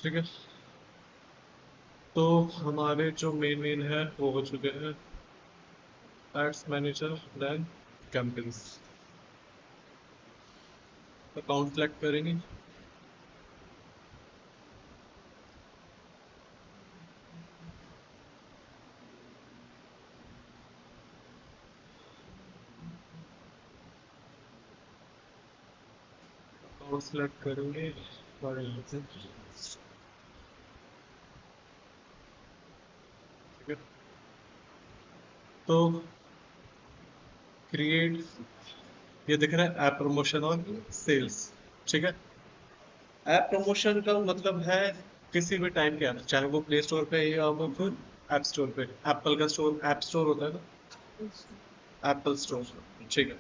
ठीक है। तो हमारे जो मेन है वो हो चुके हैं, ads manager, then campaigns. Account select करेंगे। अकाउंट सेलेक्ट करेंगे और यहाँ से ठीक है। तो क्रिएट, ये दिख रहा है ऐप प्रमोशन और सेल्स। ठीक है। ऐप प्रमोशन का मतलब है किसी भी टाइप के ऐप, चाहे वो प्ले स्टोर पे या वो फिर ऐप स्टोर पे। एप्पल का स्टोर, ऐप स्टोर होता है ना, एप्पल स्टोर। ठीक है।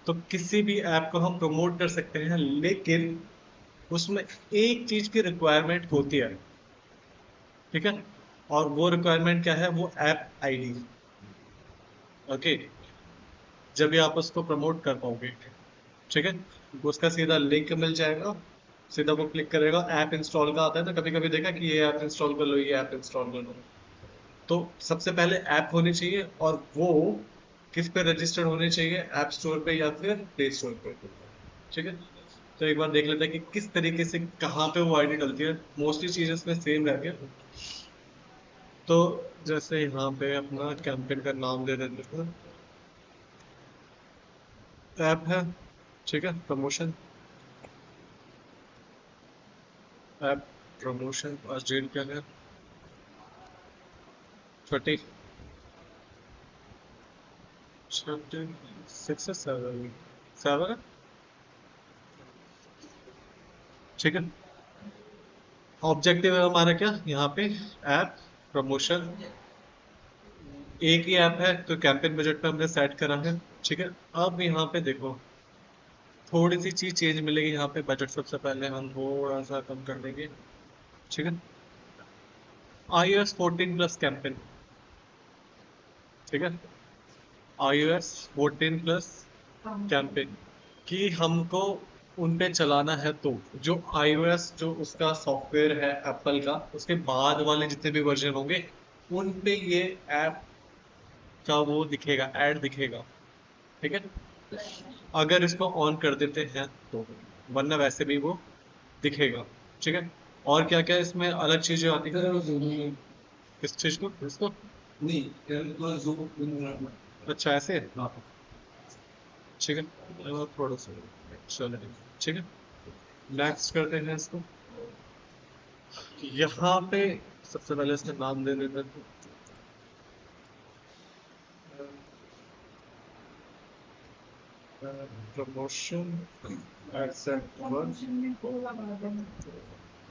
तो किसी भी ऐप को हम प्रमोट कर सकते हैं, लेकिन उसमें एक चीज की रिक्वायरमेंट होती है। ठीक है। और वो रिक्वायरमेंट क्या है? वो ऐप आईडी। ओके। जब भी आप उसको प्रमोट कर पाओगे, ठीक है, उसका सीधा लिंक मिल जाएगा। सीधा वो क्लिक करेगा, ऐप इंस्टॉल का आता है ना, कभी कभी देखा कि ये ऐप इंस्टॉल कर लो, ये ऐप इंस्टॉल कर लो। तो सबसे पहले ऐप होनी चाहिए, और वो किस पे रजिस्टर्ड होनी चाहिए? ऐप स्टोर पे या फिर प्ले स्टोर पे। ठीक है। तो एक बार देख लेते हैं कि किस तरीके से कहाँ पे वो आईडी डलती है। मोस्टली चीजें इसमें सेम रहती है। तो जैसे यहाँ पे अपना कैंपेन का नाम दे देते हैं, ऐप है, ठीक है, प्रमोशन, ऐप प्रमोशन। और डेट क्या है? 36 7 है। ठीक है। ऑब्जेक्टिव है हमारा क्या यहाँ पे? App promotion. एक ही ऐप है तो कैंपेन बजट पे हमने सेट करा है। ठीक है। अब यहाँ पे देखो, थोड़ी सी चीज चेंज मिलेगी यहाँ पे। बजट सबसे पहले हम थोड़ा सा कम कर देंगे। ठीक है। iOS 14 plus campaign. ठीक है। iOS 14 प्लस कैंपेन कि हमको उन पे चलाना है, तो जो iOS जो उसका सॉफ्टवेयर है एप्पल का, उसके बाद वाले जितने भी वर्जन होंगे, उन पे ये ऐप का वो दिखेगा, ऐड दिखेगा। ठीक है। अगर इसको ऑन कर देते हैं तो, वरना वैसे भी वो दिखेगा। ठीक है। और क्या क्या इसमें अलग चीजें आती है? किस चीज को, इसको? अच्छा, ऐसे। ठीक है। और थोड़ा सा चलो, ठीक है। नेक्स्ट करते हैं इसको। यहाँ पे सबसे पहले इसका नाम दे देते हैं, प्रमोशन एक्सेप्ट वन।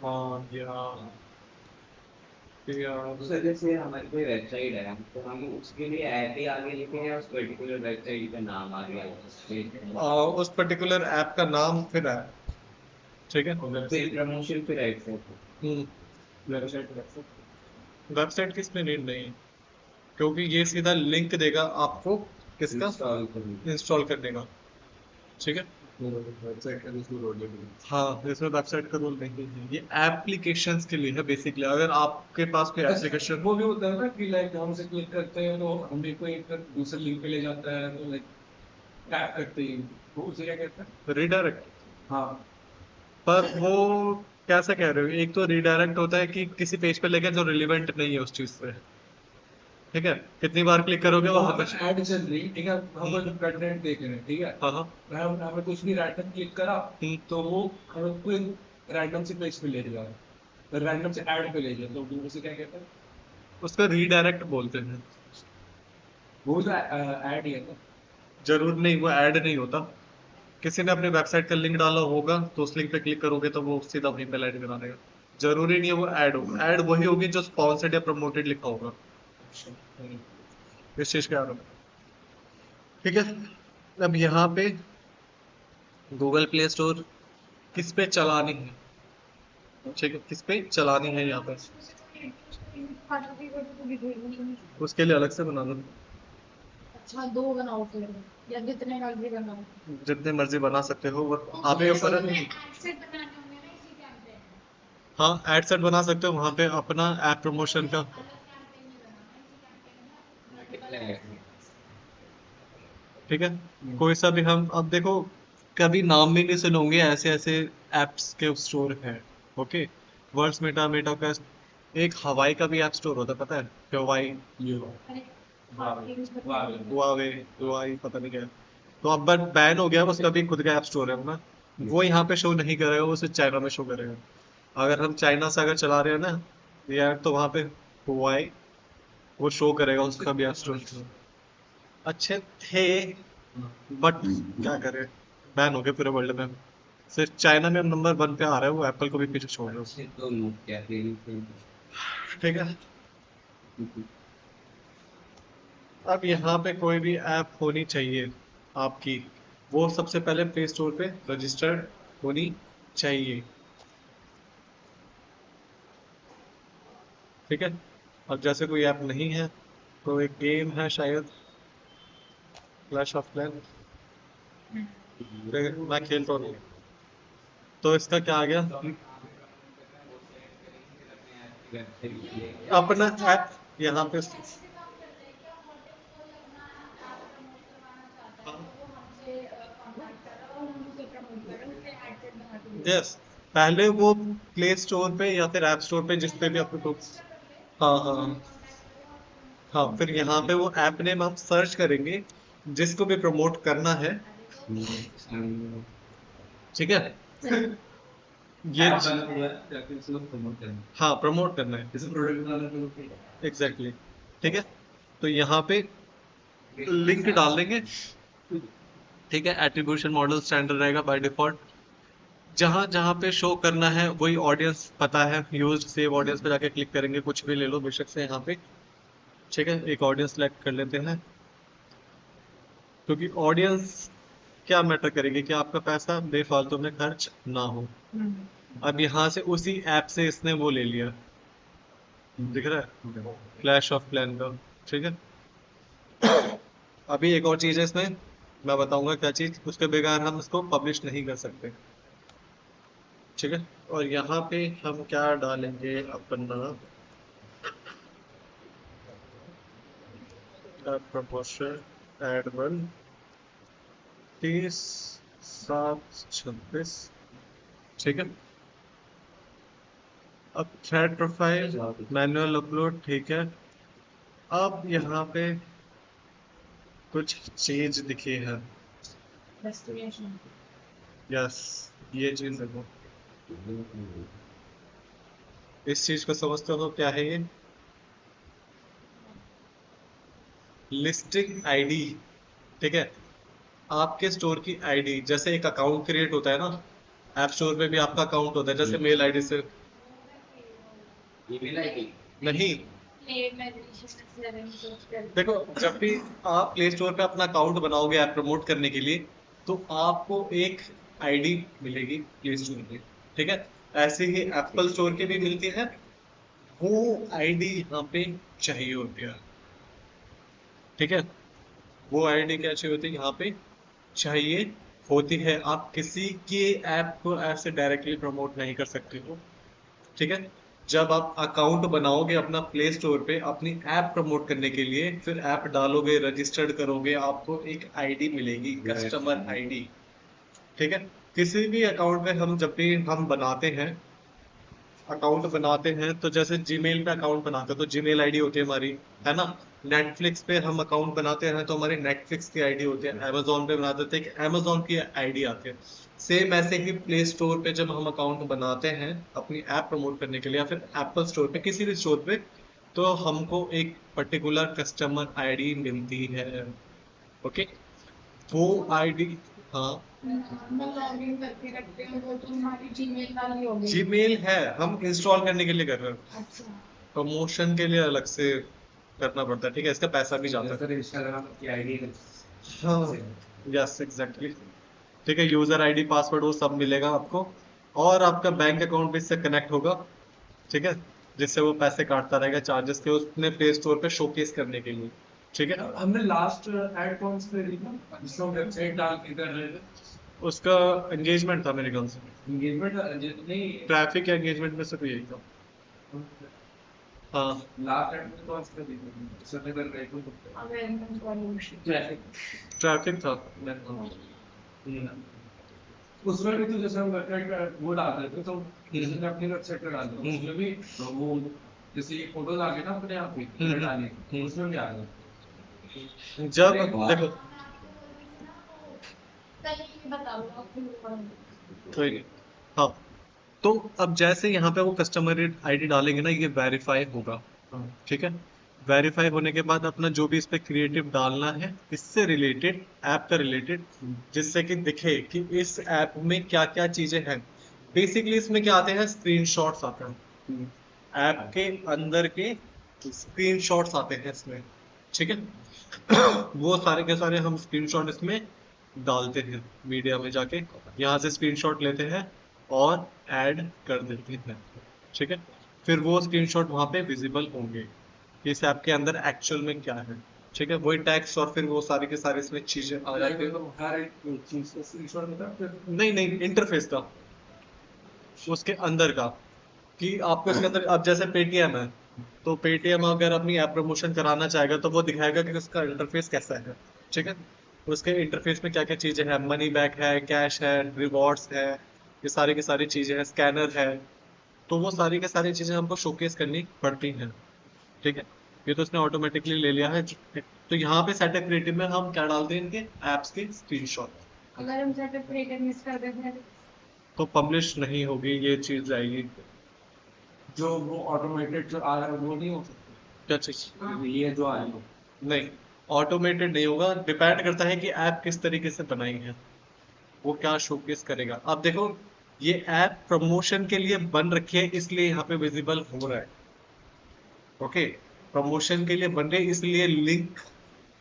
हाँ, तो जैसे हमारी कोई वेबसाइट है तो हम उसके लिए ऐप ही आगे लिखें या उस पर्टिकुलर वेबसाइट का नाम आगे उस पर्टिकुलर ऐप का नाम फिर है। ठीक है। फिर प्रमोशन फिर ऐड से वेबसाइट, वेबसाइट किस पे नीड नहीं है, क्योंकि ये सीधा लिंक देगा आपको, किसका? इंस्टॉल करें। इंस्टॉल करने का। ठीक है। हाँ, इसमें वेबसाइट का रोल नहीं है, ये एप्लीकेशंस के लिए है बेसिकली। अगर आपके पास कोई एप्लीकेशन, वो भी होता है ना कि लाइक हम से क्लिक करते हैं तो हमें कोई एक दूसरे लिंक पे ले जाता है, तो लाइक टैप करते ही वो उसे क्या कहते हैं? रिडायरेक्ट। हाँ। पर वो कैसे कह रहे हो? एक तो रिडायरेक्ट होता है कि किसी पेज पे लेके जो रिलेवेंट नहीं है उस चीज से। ठीक है। कितनी बार क्लिक करोगे वो वहां पर हमेशा। ऐड चल रही, ठीक है, हम लोग कंटेंट देख रहे हैं, ठीक है। हाँ हाँ। हमें कुछ भी रैंडम क्लिक करा तो वो हमें कोई रैंडम से पेज पे ले जाएगा, रैंडम से ऐड पे ले जाए, तो उसे क्या कहते हैं? उसका रीडायरेक्ट बोलते हैं। वो तो ऐड ही है ना। जरूर नहीं, वो ऐड नहीं होता। किसी ने अपने वेबसाइट का लिंक डाला होगा तो उस लिंक पे क्लिक करोगे तो वो सीधा वहीं पे ऐड करा देगा। जरूरी नहीं है वो ऐड होगा। ऐड वही होगी जो स्पॉन्सर्ड या प्रमोटेड लिखा होगा इस चीज के आगे। ठीक है। अब यहाँ पे गूगल प्ले स्टोर किस पे चलानी है? ठीक है, किस पे चलानी है यहाँ पे, उसके लिए अलग से बना दो। अच्छा, दो बनाओ फिर, या जितने मर्जी बनाओ। जितने मर्जी बना सकते हो, वो आप ही ऊपर है। एड सेट बनाने होंगे ना इसी कैंपेन में। हाँ एड सेट बना सकते हो वहाँ पे अपना ऐप प्रमोशन का। ठीक है, कोई सा भी हम अब देखो, कभी नाम भी नहीं सुनोगे, ऐसे ऐसे एप्स के स्टोर हैं। ओके, वर्ड्स मेटा, मेटा का एक हवाई का भी ऐप स्टोर होता है, पता है? हवाई, ये हुआवे, हुआई, पता नहीं क्या है। तो अब बट बैन हो गया, उसका भी खुद का ऐप स्टोर है अपना। वो यहाँ पे शो नहीं करेगा, वो सिर्फ चाइना में शो करेगा। अगर हम चाइना से अगर चला रहे हैं ना ये ऐप, तो वहाँ पे हुआई वो शो करेगा, उसका भी ऐप स्टोर अच्छे थे, बट क्या करें, बैन हो गए पूरे वर्ल्ड में। सिर्फ चाइना में नंबर 1 पे आ रहा है, वो एप्पल को भी पीछे छोड़ रहा है। अच्छे तो नोकिया के थे। ठीक है, अब यहाँ पे कोई भी ऐप होनी चाहिए आपकी, वो सबसे पहले प्ले स्टोर पे रजिस्टर्ड होनी चाहिए। ठीक है, अब जैसे कोई ऐप नहीं है, तो एक गेम है शायद क्लैश ऑफ क्लैन, मैं खेलता हूँ, तो इसका क्या आ गया, अपना ऐप यहाँ पे। यस, पहले वो प्ले स्टोर पे या फिर ऐप स्टोर पे जिस पे भी आपको हाँ हाँ हाँ, फिर यहाँ पे वो ऐप नेम हम सर्च करेंगे जिसको भी प्रमोट करना है। ठीक है, ये हाँ प्रमोट करना है एग्जैक्टली। ठीक है, तो यहाँ पे लिंक डाल देंगे। ठीक है, एट्रीब्यूशन मॉडल स्टैंडर्ड रहेगा बाय डिफॉल्ट। जहाँ जहाँ पे शो करना है वही ऑडियंस पता है, यूज सेव ऑडियंस पे जाके क्लिक करेंगे, कुछ भी ले लो बेशक से यहाँ पे। ठीक है, एक ऑडियंस सेलेक्ट कर लेते हैं, क्योंकि ऑडियंस क्या मैटर करेगी कि आपका पैसा बेफालतू में खर्च ना हो। अब यहाँ से उसी ऐप से इसने वो ले लिया, दिख रहा है, क्लैश ऑफ क्लैन का। ठीक है, अभी एक और चीज है इसमें, मैं बताऊंगा क्या चीज, उसके बगैर हम इसको पब्लिश नहीं कर सकते। ठीक है, और यहाँ पे हम क्या डालेंगे अपना प्रपोर्शन एड 1 30 7 36। ठीक है, अब थ्रेड प्रोफाइल मैनुअल अपलोड। ठीक है, अब यहाँ पे कुछ चीज दिखी है, यस, ये चीज देखो, इस चीज को समझते हो क्या है ये, लिस्टिंग आईडी। ठीक है, आपके स्टोर की आईडी, जैसे एक अकाउंट क्रिएट होता है ना, ऐप स्टोर पे भी आपका अकाउंट होता है, जैसे मेल आईडी से ईमेल आईडी नहीं। देखो, जब भी आप प्ले स्टोर पे अपना अकाउंट बनाओगे ऐप प्रमोट करने के लिए, तो आपको एक आईडी मिलेगी प्ले स्टोर पे। ठीक है, ऐसे ही एप्पल स्टोर की भी मिलती है, वो आईडी यहाँ पे चाहिए होती है। ठीक है, वो आईडी क्या चाहिए होती है यहाँ पे चाहिए होती है, आप किसी के ऐप को ऐसे डायरेक्टली प्रमोट नहीं कर सकते हो। ठीक है, जब आप अकाउंट बनाओगे अपना प्ले स्टोर पे अपनी ऐप प्रमोट करने के लिए, फिर ऐप डालोगे, रजिस्टर्ड करोगे, आपको एक आईडी मिलेगी, कस्टमर आईडी। ठीक है, किसी भी अकाउंट में हम जब भी हम बनाते हैं, अकाउंट बनाते हैं, तो जैसे जीमेल पे अकाउंट बनाते हैं तो जीमेल आईडी होती है हमारी, है ना। नेटफ्लिक्स पे हम अकाउंट बनाते हैं तो हमारी नेटफ्लिक्स की आईडी होती है, अमेजोन पे बनाते थे अमेजोन की आईडी आती है। सेम ऐसे ही प्ले स्टोर पे जब हम अकाउंट बनाते हैं अपनी ऐप प्रमोट करने के लिए, या फिर एप्पल स्टोर पे, किसी भी स्टोर पे, तो हमको एक पर्टिकुलर कस्टमर आईडी मिलती है। ओके, वो आईडी, हाँ मैं लॉगिन करके रखते हैं वो तो हमारी जीमेल वाली हो गई। जीमेल है, हम इंस्टॉल करने के लिए कर रहे हैं, अच्छा, प्रमोशन के लिए अलग से करना पड़ता है। ठीक है, इसका पैसा भी जाता है। इंस्टाग्राम की आईडी हाँ, यस एग्जैक्टली। ठीक है, यूजर आईडी पासवर्ड वो सब मिलेगा आपको, और आपका बैंक अकाउंट भी इससे कनेक्ट होगा। ठीक है, जिससे वो पैसे काटता रहेगा चार्जेस के उसने प्ले स्टोर पे शोकेस करने के लिए। ठीक है, हमने लास्ट ऐड कौन सी करी थी जिसमें वेबसाइट डाल के कर रहे थे? उसका एंगेजमेंट था मेरे ख्याल से, एंगेजमेंट नहीं, ट्रैफिक या एंगेजमेंट में से कोई यही था। हाँ लास्ट टाइम तो उसका देखा सर ने कर रहे थे अमेरिकन पॉल्यूशन ट्रैफिक। ट्रैफिक था। उसमें भी तो जैसे हम वेबसाइट वो डाल देते तो जैसे मैं अपनी वेबसाइट पे डाल दूँ उसमें भी वो जैसे ये फोटोज आ गए ना अपने आप पे डालने उसमें भी आ गए। जब देखो, देखो पहले ये बता दो आप कोई नहीं। हाँ, तो अब जैसे यहाँ पे वो कस्टमर आईडी डालेंगे ना, ये वेरीफाई होगा, ठीक है। वेरीफाई होने के बाद अपना जो भी इस पे क्रिएटिव डालना है इससे रिलेटेड, ऐप का रिलेटेड, जिससे कि दिखे कि इस ऐप में क्या क्या चीजें हैं। बेसिकली इसमें क्या आते हैं, स्क्रीनशॉट्स आते हैं, ऐप के अंदर के स्क्रीनशॉट्स आते हैं इसमें, ठीक है। वो सारे के सारे हम स्क्रीनशॉट इसमें डालते हैं, मीडिया में जाके यहाँ से स्क्रीनशॉट लेते हैं और ऐड कर देते हैं, ठीक है। फिर वो स्क्रीनशॉट वहाँ पे विजिबल होंगे कि इस ऐप के अंदर एक्चुअल में क्या है, ठीक है। वही टैक्स और फिर वो सारे के सारे इसमें चीजें आ जाती हैं। तो हर एक चीज का स्क्रीनशॉट होता है फिर नहीं नहीं, इंटरफेस का, उसके अंदर का, कि आपको इसके अंदर, अब जैसे पेटीएम है तो पेटीएम अगर अपनी ऐप प्रमोशन कराना चाहेगा तो वो दिखाएगा कि उसका इंटरफेस कैसा है, ठीक है। उसके इंटरफेस में क्या क्या चीजें हैं, मनी बैक है, कैश है, रिवॉर्ड्स है, ये सारी की सारी चीजें हैं, स्कैनर है। तो वो सारी की सारी चीजें हमको शोकेस करनी पड़ती हैं, ठीक है। ये तो उसने ऑटोमेटिकली ले लिया है। तो यहाँ पे सेटअप क्रिएटिव में हम क्या डालते हैं, इनके एप्स के स्क्रीनशॉट। अगर हम सेटअप क्रिएटर मिस कर देते हैं तो पब्लिश नहीं होगी, ये चीज जाएगी। जो वो ऑटोमेटेड जो आ रहा है वो नहीं हो क्या चीज? सकता ये जो आ रहा है नहीं, ऑटोमेटेड नहीं होगा, डिपेंड करता है कि ऐप किस तरीके से बनाई है, वो क्या शोकेस करेगा। अब देखो, ये ऐप प्रमोशन के लिए बन रखी है इसलिए यहाँ पे विजिबल हो रहा है, ओके। प्रमोशन के लिए बन रही है इसलिए लिंक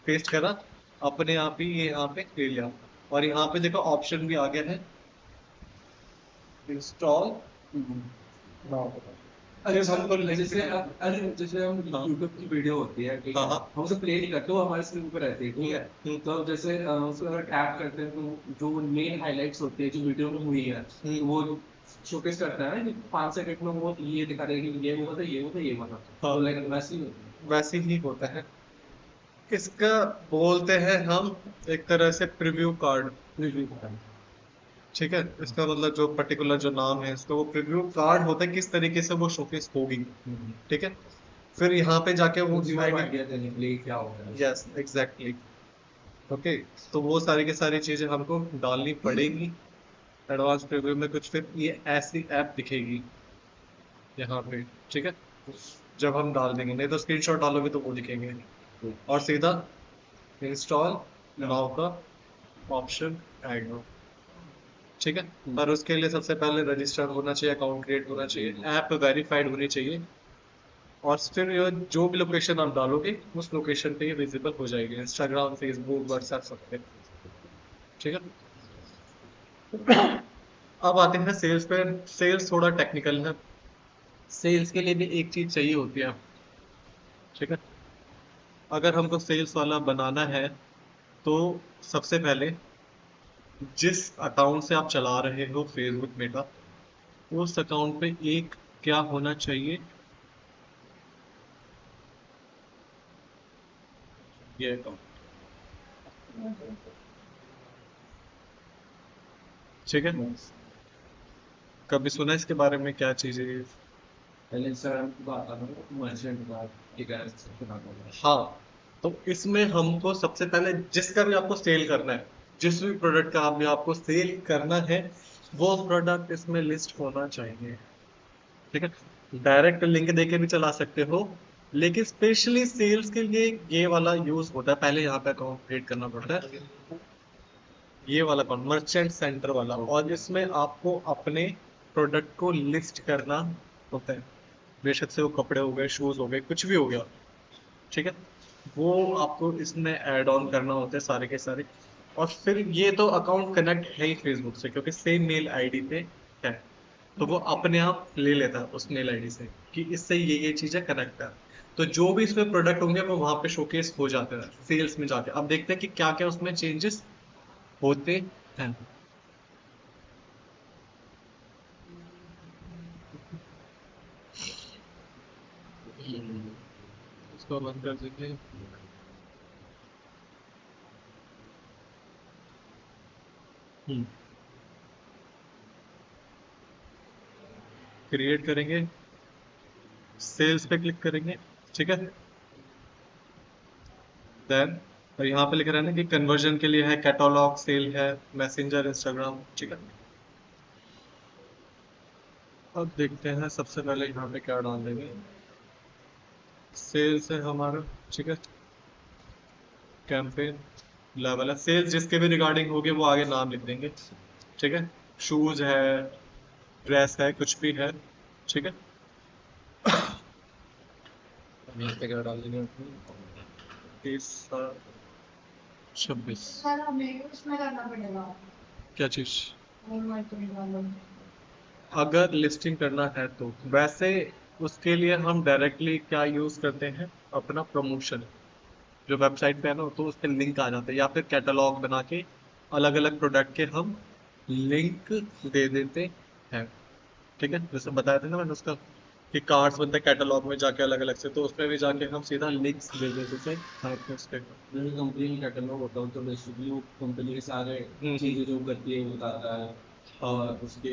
पेस्ट करा, अपने आप ही ये यहाँ पे ले लिया। और यहाँ पे देखो ऑप्शन भी आ गया है, इंस्टॉल। अरे हमको हम link जैसे दिखाना। अरे जैसे हम हाँ। यूट्यूब की वीडियो होती है ठीक है हाँ, हाँ। हम उसे प्ले नहीं करते वो हमारे स्क्रीन पर रहती है ठीक है तो अब जैसे उसको अगर टैप करते हैं तो जो मेन हाइलाइट्स होती है जो वीडियो में हुई है तो वो शोकेस करता है ना कि 5 सेकंड में वो ये दिखा देगा कि ये हुआ था ये हुआ था ये हुआ था हाँ। तो लाइक वैसे ही होता है वैसे ही होता है। इसका बोलते हैं हम एक तरह से प्रीव्यू कार्ड, रिव्यू होता है ठीक है। इसका मतलब जो पर्टिकुलर जो नाम है इसका, वो प्रीव्यू कार्ड होता है, किस तरीके से वो शोकेस होगी, ठीक है। फिर यहाँ पे जाके वो कंज्यूमर आइडिया देने के लिए क्या होता है यस एग्जैक्टली, ओके। तो वो सारी की सारी चीजें हमको डालनी पड़ेगी एडवांस प्रीव्यू में कुछ। फिर ये ऐसी ऐप दिखेगी यहाँ पे, ठीक है, जब हम डाल देंगे। नहीं तो स्क्रीनशॉट डालोगे तो वो दिखेंगे, और सीधा इंस्टॉल नाउ का ऑप्शन आएगा, ठीक है। पर उसके लिए सबसे पहले रजिस्टर्ड होना चाहिए, अकाउंट क्रिएट होना चाहिए, ऐप वेरीफाइड होनी चाहिए, और फिर ये जो भी लोकेशन आप डालोगे उस लोकेशन पे ये विजिबल हो जाएगी, इंस्टाग्राम, फेसबुक, व्हाट्सएप, सब पे, ठीक है। अब आते हैं सेल्स पे। सेल्स थोड़ा टेक्निकल है। सेल्स के लिए भी एक चीज चाहिए होती है, ठीक है। अगर हमको सेल्स वाला बनाना है तो सबसे पहले जिस अकाउंट से आप चला रहे हो फेसबुक मेटा, उस अकाउंट पे एक क्या होना चाहिए, ये अकाउंट, ठीक है। कभी सुना इसके बारे में, क्या चीज है ये? पहले इंस्टाग्राम की बात आता था मर्चेंट की बात एक है हाँ, तो इसमें हमको सबसे पहले जिसका भी आपको सेल करना है, जिस भी प्रोडक्ट का भी आपको सेल करना है, वो प्रोडक्ट इसमें लिस्ट होना चाहिए, ठीक है। डायरेक्ट लिंक देके भी चला सकते हो, लेकिन स्पेशली सेल्स के लिए ये वाला यूज होता है। पहले यहाँ पे अकाउंट क्रिएट करना पड़ता है, ये वाला अकाउंट मर्चेंट सेंटर वाला, और इसमें आपको अपने प्रोडक्ट को लिस्ट करना होता है। बेशक से वो कपड़े हो गए, शूज हो गए, कुछ भी हो गया, ठीक है। वो आपको इसमें ऐड ऑन करना होता है सारे के सारे। और फिर ये तो अकाउंट कनेक्ट है ही फेसबुक से, क्योंकि सेम मेल आईडी पे है, तो वो अपने आप ले लेता है उस मेल आईडी से कि इससे ये चीजें कनेक्ट है। तो जो भी इसमें प्रोडक्ट होंगे वो वहां पे शोकेस हो जाते हैं सेल्स में जाके। अब देखते हैं कि क्या क्या उसमें चेंजेस होते हैं, इसको बंद कर देंगे। क्रिएट करेंगे, सेल्स पे क्लिक करेंगे, ठीक है। देन और यहाँ पे लिख रहा है ना कि कन्वर्जन के लिए है कैटलॉग, सेल है, मैसेंजर, इंस्टाग्राम, ठीक है। अब देखते हैं सबसे पहले यहाँ पे क्या डाल देंगे। सेल्स है हमारा, ठीक है। कैंपेन लेवल है, सेल्स जिसके भी रिगार्डिंग होगी वो आगे नाम लिख देंगे, ठीक है। शूज है, ड्रेस है, कुछ भी है, ठीक है। अब यहाँ पे क्या डाल देंगे, 26। सर हमें उसमें करना पड़ेगा क्या चीज? मार्केटिंग वालों में। अगर लिस्टिंग करना है तो वैसे उसके लिए हम डायरेक्टली क्या यूज करते हैं, अपना प्रमोशन जो वेबसाइट पे है ना, तो उस पे लिंक आ जाते हैं, या फिर कैटलॉग बना के अलग अलग प्रोडक्ट के हम लिंक दे देते हैं, ठीक है। जैसे बताया था ना मैंने उसका कि कार्ड्स बनते हैं कैटलॉग में जाके अलग अलग से, तो उसमें भी जाके हम सीधा लिंक्स दे देते थे उस पे। जैसे कंपनी में कैटलॉग होता है तो बेसिकली वो कंपनी के सारे हम्म। चीजें जो करती है वो बताता है, और उसके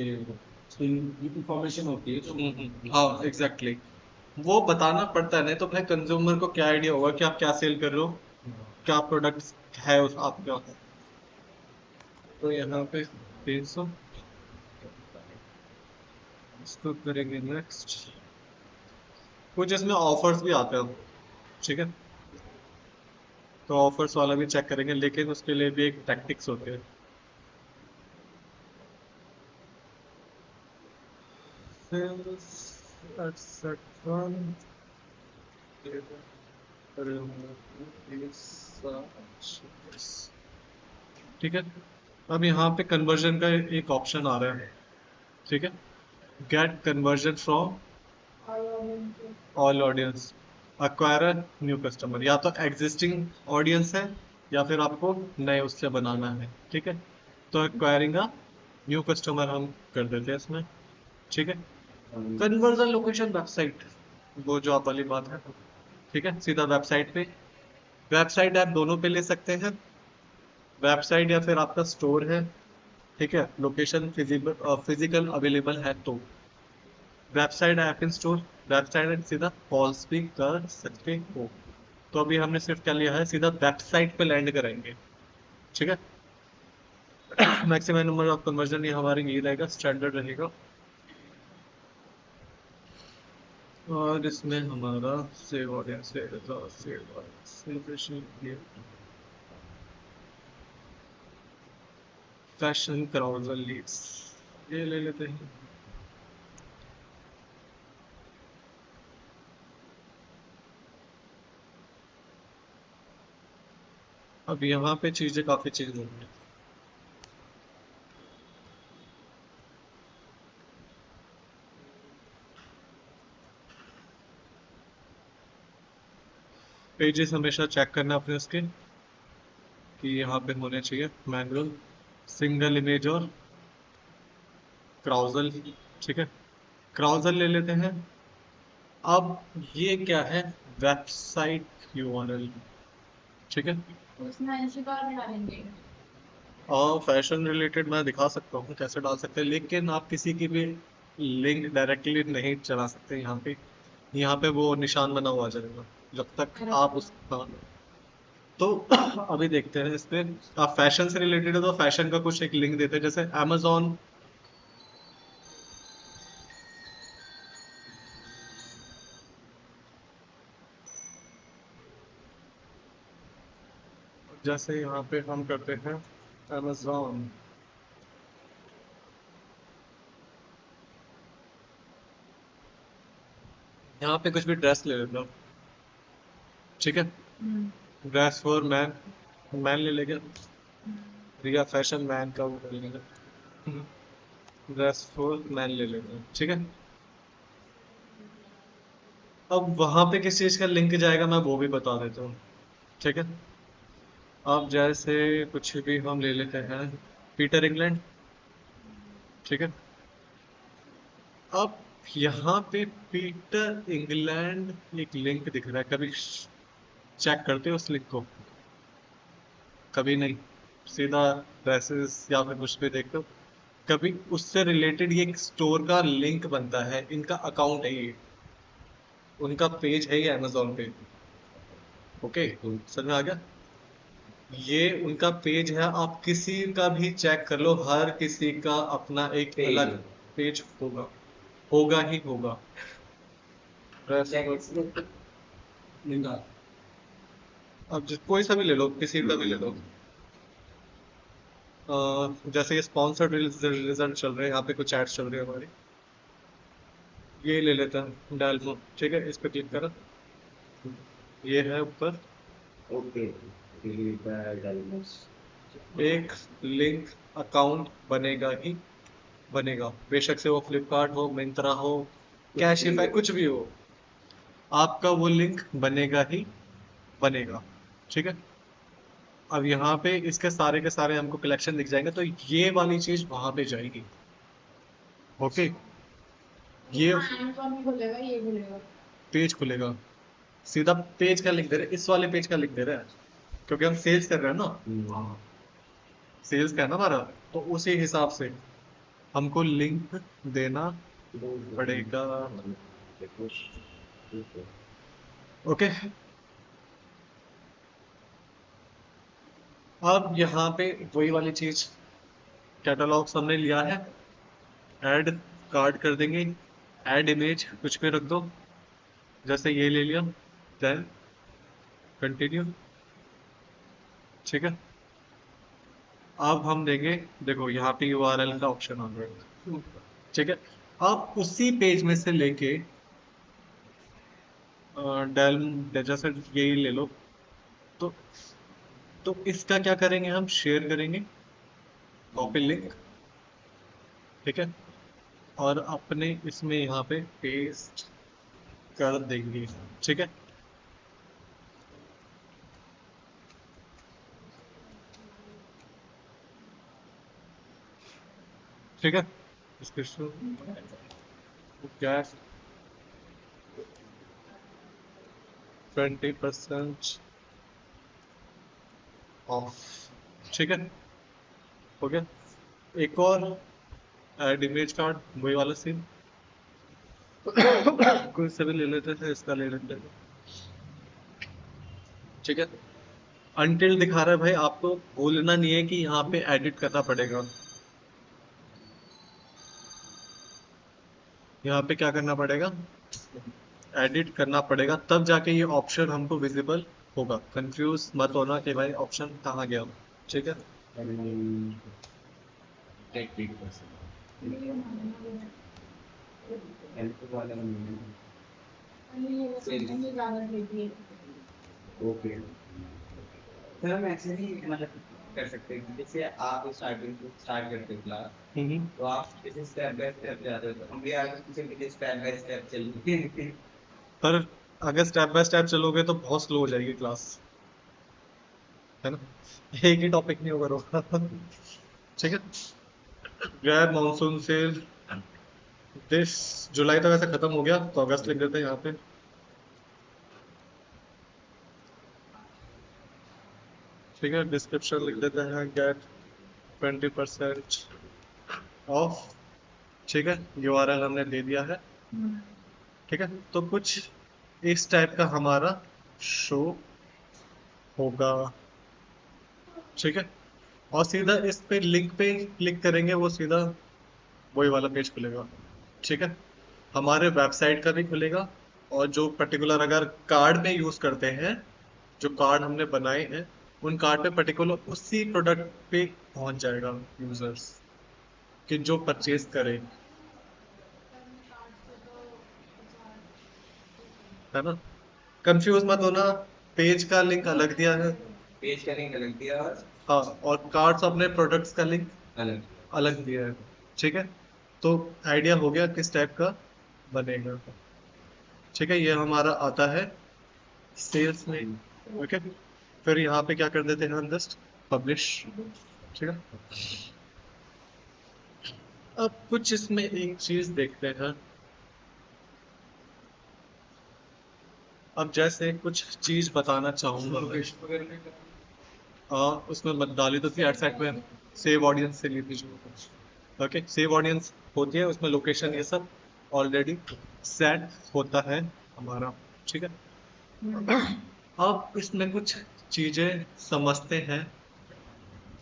इंफॉर्मेशन होती है जो हाँ एग्जैक्टली, वो बताना पड़ता है, नहीं तो भाई कंज्यूमर को क्या आइडिया होगा कि आप क्या सेल कर रहे हो, क्या प्रोडक्ट्स है उस आपका। तो यहाँ पे 300, इसको करेंगे नेक्स्ट। कुछ इसमें ऑफर्स भी आते हैं, ठीक है। तो ऑफर्स वाला भी चेक करेंगे, लेकिन उसके लिए भी एक टैक्टिक्स होते हैं। ठीक है। अब यहाँ पे कन्वर्जन का एक ऑप्शन आ रहा है, ठीक है। Get conversion from all audience, acquire new customer, या तो एग्जिस्टिंग ऑडियंस है या फिर आपको नए उससे बनाना है, ठीक है। तो एक्वायरिंग अ न्यू कस्टमर हम कर देते हैं इसमें, ठीक है। कन्वर्जन लोकेशन वेबसाइट, वो जो आप वाली बात है, ठीक है। सीधा वेबसाइट पे, वेबसाइट ऐप दोनों पे ले सकते हैं, वेबसाइट या फिर आपका स्टोर है, ठीक है। लोकेशन फिजिकल अवेलेबल है तो वेबसाइट ऐप इन स्टोर, वेबसाइट सीधा कॉल्स भी कर सकते हो। तो अभी हमने सिर्फ क्या लिया है, सीधा वेबसाइट पे लैंड करेंगे, ठीक है। मैक्सिमम नंबर ऑफ कन्वर्जन ये हमारे ये रहेगा, स्टैंडर्ड रहेगा। और इसमें हमारा सेव ऑडियंस रहेगा, save audience fashion carousel leads, ये ले लेते हैं। अब यहाँ पे चीजें काफी चेंज होंगी। पेजेस हमेशा चेक करना अपने उसके कि यहाँ पे होने चाहिए मैनुअल, सिंगल इमेज और क्राउजल, ठीक है। क्राउजल ले लेते हैं। अब ये क्या है, वेबसाइट यूआरएल, ठीक है। उसमें ऐसी बार भी डालेंगे। और फैशन रिलेटेड मैं दिखा सकता हूँ कैसे डाल सकते हैं, लेकिन आप किसी की भी लिंक डायरेक्टली नहीं चला सकते यहाँ पे। यहाँ पे वो निशान बना हुआ जाएगा जब तक आप उस, हाँ। तो अभी देखते हैं इस पे, आप फैशन से रिलेटेड है तो फैशन का कुछ एक लिंक देते हैं, जैसे amazon, जैसे यहाँ पे हम करते हैं amazon, यहाँ पे कुछ भी ड्रेस ले लेता हूँ, ठीक है। ड्रेस फॉर मैन, मैन ले लेंगे, रिया फैशन मैन का वो ले लेंगे, ड्रेस फॉर मैन ले लेते हैं, ठीक है। अब वहां पे किस चीज का लिंक जाएगा मैं वो भी बता देता हूँ, ठीक है। अब जैसे कुछ भी हम ले लेते हैं, पीटर इंग्लैंड, ठीक है। अब यहाँ पे पीटर इंग्लैंड एक लिंक दिख रहा है, कभी चेक करते हो उस लिंक को? कभी नहीं, सीधा ड्रेसेस या फिर कुछ भी देखते हो? कभी उससे रिलेटेड ये एक स्टोर का लिंक बनता है, इनका अकाउंट है ये, उनका पेज है ये अमेजोन पे। ओके, समझ में आ गया? ये उनका पेज है, आप किसी का भी चेक कर लो, हर किसी का अपना एक पेज अलग पेज होगा, होगा ही होगा। लिंगा अब कोई सा भी ले लो, किसी का भी ले लो। जैसे ये स्पॉन्सर्ड रिजल्ट चल रहे हैं, यहाँ पे कुछ एड्स चल रहे हैं हमारे, ये ले लेते हैं डायल्मो। ठीक है, इस पे क्लिक करा, ये है ऊपर ओके, एक लिंक, अकाउंट बनेगा ही बनेगा, बेशक से वो फ्लिपकार्ट हो, मिंत्रा हो, कैशिफाई, कुछ भी हो, आपका वो लिंक बनेगा ही बनेगा। ठीक है, अब यहाँ पे इसके सारे के सारे हमको कलेक्शन दिख जाएंगे, तो ये वाली चीज वहां पे जाएगी। ओके, ये Amazon भी खुलेगा, ये खुलेगा। पेज खुलेगा, सीधा पेज का लिंक दे रहे हैं, इस वाले पेज का लिंक दे रहे हैं, क्योंकि हम सेल्स कर रहे हैं ना, सेल्स का है ना हमारा, तो उसी हिसाब से हमको लिंक देना पड़ेगा। ओके, अब यहाँ पे वही वाली चीज, कैटलॉग्स हमने लिया है, ऐड कार्ड कर देंगे, ऐड इमेज कुछ पे रख दो, जैसे ये ले लिया, देन कंटिन्यू। ठीक है, अब हम देंगे, देखो यहाँ पे यूआरएल का ऑप्शन आ रहा है। ठीक है, अब उसी पेज में से लेके डेल, जैसे यही ले लो, तो इसका क्या करेंगे, हम शेयर करेंगे, कॉपी लिंक। ठीक है, और अपने इसमें यहाँ पे पेस्ट कर देंगे। ठीक है, ठीक है, डिस्क्रिप्शन क्या, 20% ऑफ। ठीक है, हो गया। एक और ऐड इमेज कार्ड, वही वाला सीन, कोई से भी ले लेते थे, इसका ले लेते थे। ठीक है, अनटिल दिखा रहा है भाई, आपको बोलना नहीं है कि यहाँ पे एडिट करना पड़ेगा, यहाँ पे क्या करना पड़ेगा, एडिट करना पड़ेगा, तब जाके ये ऑप्शन हमको विजिबल होगा। कंफ्यूज मत होना कि भाई ऑप्शन कहाँ गया। ठीक है, ये ज्यादा देती है। ओके, सर हम ऐसे ही मतलब कर सकते हैं, जैसे आप स्टार्ट करते हो क्लास, तो आप जैसे स्टेप बाय स्टेप जाते हो, तो हम भी आगे पीछे स्टेप बाय स्टेप चलते हैं। पर अगर स्टेप बाय स्टेप चलोगे तो बहुत स्लो हो जाएगी क्लास, है ना, एक ही टॉपिक नहीं होगा रोका। ठीक है, गैर मानसून सेल दिस जुलाई तक ऐसे खत्म हो गया, तो अगस्त लिख देते हैं यहाँ पे। ठीक है, डिस्क्रिप्शन लिख देते हैं, गेट 20% ऑफ। ठीक है, यूआरएल हमने दे दिया है। ठीक है, तो कुछ इस टाइप का हमारा शो होगा। ठीक है, और सीधा इस पे लिंक पे क्लिक करेंगे, वो सीधा वही वाला पेज खुलेगा। ठीक है, हमारे वेबसाइट का भी खुलेगा, और जो पर्टिकुलर अगर कार्ड में यूज करते हैं, जो कार्ड हमने बनाए हैं, उन कार्ड पे पर्टिकुलर उसी प्रोडक्ट पे पहुंच जाएगा यूजर्स कि जो परचेज करें, है ना। कंफ्यूज मत होना, पेज का लिंक अलग दिया है, पेज का लिंक अलग दिया और हाँ, और कार्ड्स अपने प्रोडक्ट्स का लिंक अलग। अलग दिया है। ठीक है, तो आइडिया हो गया किस टाइप का बनेगा। ठीक है, ये हमारा आता है सेल्स में। ओके, फिर यहाँ पे क्या कर देते हैं हम, जस्ट पब्लिश। ठीक है, अब कुछ इसमें एक चीज देखते हैं, अब जैसे कुछ चीज बताना चाहूंगा मैं। लोकेशन वगैरह नहीं करना। उसमें मत डाली तो थी एड सेट में, सेव ऑडियंस से ली थी जो। ओके, सेव ऑडियंस होती है उसमें, लोकेशन ये सब ऑलरेडी सेट होता है हमारा, ठीक है। अब इसमें कुछ चीजें समझते हैं।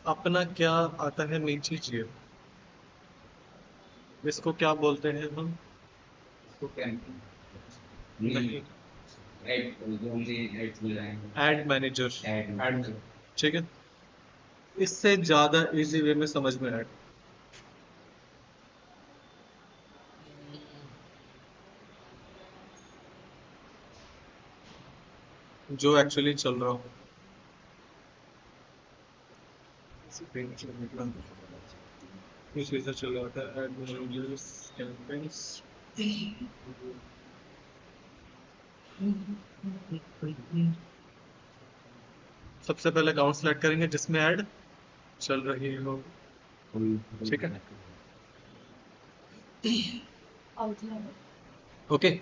अपना क्या आता है मेन चीज ये, इसको क्या बोलते हैं हम? तो कैंपिंग नहीं, ऐड जो हमने ऐड्स लगाए एड मैनेजर, ऐड ऐड में ठीक है। इससे ज्यादा इजी वे में समझ में आए, जो एक्चुअली चल रहा हो। इस वजह से चल रहा था एड मैनेजर्स कैंपेन्स। सबसे पहले अकाउंट सेलेक्ट करेंगे जिसमें ऐड चल रही हो, ठीक है। ओके,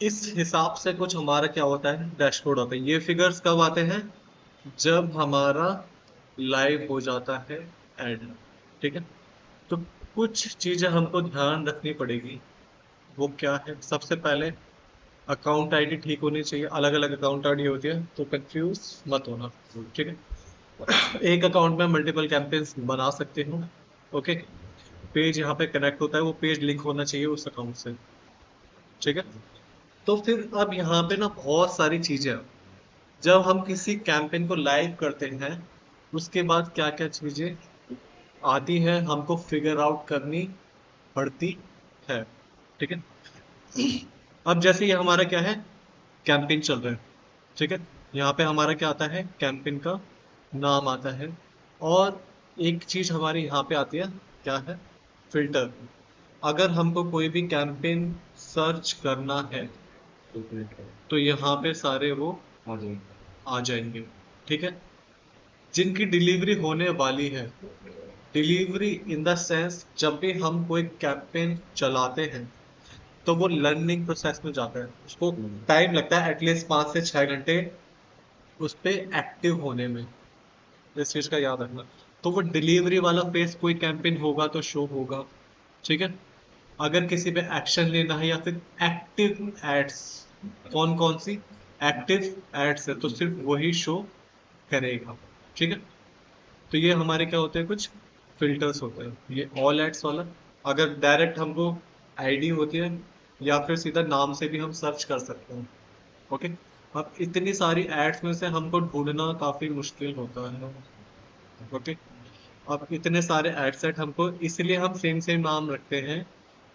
इस हिसाब से कुछ हमारा क्या होता है, डैशबोर्ड होता है। ये फिगर्स कब आते हैं? जब हमारा लाइव हो जाता है ऐड, ठीक है। तो कुछ चीजें हमको ध्यान रखनी पड़ेगी, वो क्या है? सबसे पहले अकाउंट आईडी ठीक होनी चाहिए। अलग अलग अकाउंट आईडी होती है तो कंफ्यूज मत होना, ठीक है। एक अकाउंट में मल्टीपल कैंपेन्स बना सकते हो, ओके। पेज यहाँ पे कनेक्ट होता है, वो पेज लिंक होना चाहिए उस अकाउंट से, ठीक है। तो फिर अब यहाँ पे ना बहुत सारी चीजें हैं। जब हम किसी कैंपेन को लाइव करते हैं उसके बाद क्या क्या चीजें आती है हमको फिगर आउट करनी पड़ती है, ठीक है। अब जैसे ये हमारा क्या है, कैंपेन चल रहा है, ठीक है। यहाँ पे हमारा क्या आता है, कैंपेन का नाम आता है। और एक चीज हमारी यहाँ पे आती है, क्या है? फिल्टर। अगर हमको कोई भी कैंपेन सर्च करना है तो यहाँ पे सारे वो आ जाएंगे, ठीक है। जिनकी डिलीवरी होने वाली है, डिलीवरी इन द सेंस जब भी हम कोई कैंपेन चलाते हैं तो वो लर्निंग प्रोसेस में जाता है, उसको टाइम लगता है एटलीस्ट 5 से 6 घंटे उस पे एक्टिव होने में, इस चीज का याद रखना। तो वो डिलीवरी वाला फेस कोई कैंपेन होगा तो शो होगा, ठीक है। अगर किसी पे एक्शन लेना है या फिर एक्टिव एड्स, कौन कौन सी एक्टिव एड्स है तो सिर्फ वही शो करेगा, ठीक है। तो ये हमारे क्या होते हैं, कुछ फिल्टर्स होते हैं। ये ऑल एड्स वाला, अगर डायरेक्ट हमको आईडी होती है या फिर सीधा नाम से भी हम सर्च कर सकते हैं, ओके। अब इतनी सारी एड्स में से हमको ढूंढना काफी मुश्किल होता है, ओके। अब इतने सारे एड सेट हमको, इसलिए हम सेम सेम नाम रखते हैं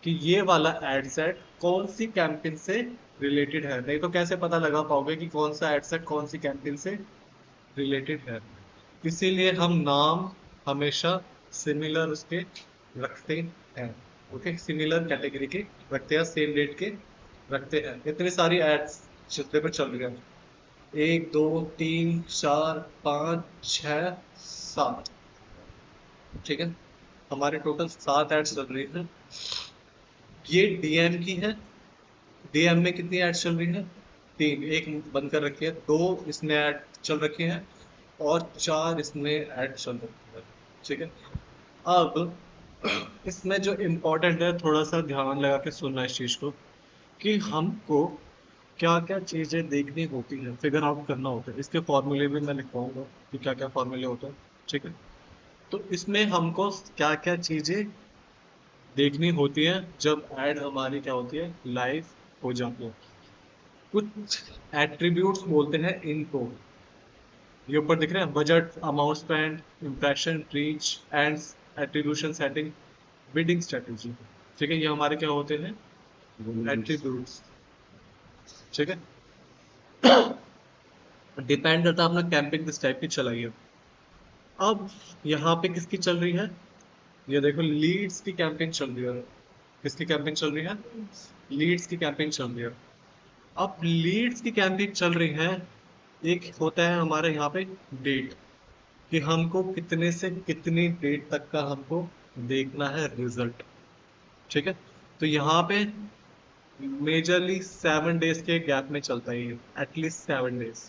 कि ये वाला एड सेट कौन सी कैंपेन से रिलेटेड है। नहीं तो कैसे पता लगा पाओगे कि कौन सा एड सेट कौन सी कैंपेन से रिलेटेड है? इसीलिए हम नाम हमेशा सिमिलर उसके रखते हैं, ओके। सिमिलर कैटेगरी के रखते हैं, सेम डेट के रखते हैं। इतनी सारी एड्स चित्र पर चल रही है, 1 2 3 4 5 6 7, ठीक है। हमारे टोटल 7 एड्स चल रही है। ये डीएम की है। डीएम में कितनी एड्स चल रही है? 3, एक बंद कर रखी है, 2 इसमें ऐड चल रखी है और 4 इसमें ऐड चल रखी है, ठीक है। अब इसमें जो इम्पोर्टेंट है, थोड़ा सा ध्यान लगा के सुनना इस चीज को, कि हमको क्या क्या चीजें देखनी होती है, फिगर आउट करना होता है। इसके फॉर्मूले भी मैं लिखवाऊंगा कि क्या क्या फॉर्मूले होते हैं, ठीक है। तो इसमें हमको क्या क्या चीजें देखनी होती है जब ऐड हमारी क्या होती है, लाइव हो जाती है। कुछ एट्रीब्यूट्स बोलते हैं इनको, ये ऊपर दिख रहे हैं, budget, amount spend, impression, reach, ends, attribution setting, bidding strategy, ठीक है। ये हमारे क्या होते हैं, एट्रीब्यूट्स, ठीक है। डिपेंड करता है अपना कैंपिंग किस टाइप की चलाई है। अब यहाँ पे किसकी चल रही है, ये देखो, लीड्स की कैंपेन चल रही है। किसकी कैंपेन चल रही है? लीड्स की कैंपेन चल रही है। अब लीड्स की कैंपेन चल रही है, एक होता है हमारे यहाँ पे डेट, कि हमको कितने से कितनी डेट तक का हमको देखना है रिजल्ट, ठीक है। तो यहाँ पे मेजरली 7 डेज के गैप में चलता है ये, एटलीस्ट 7 डेज।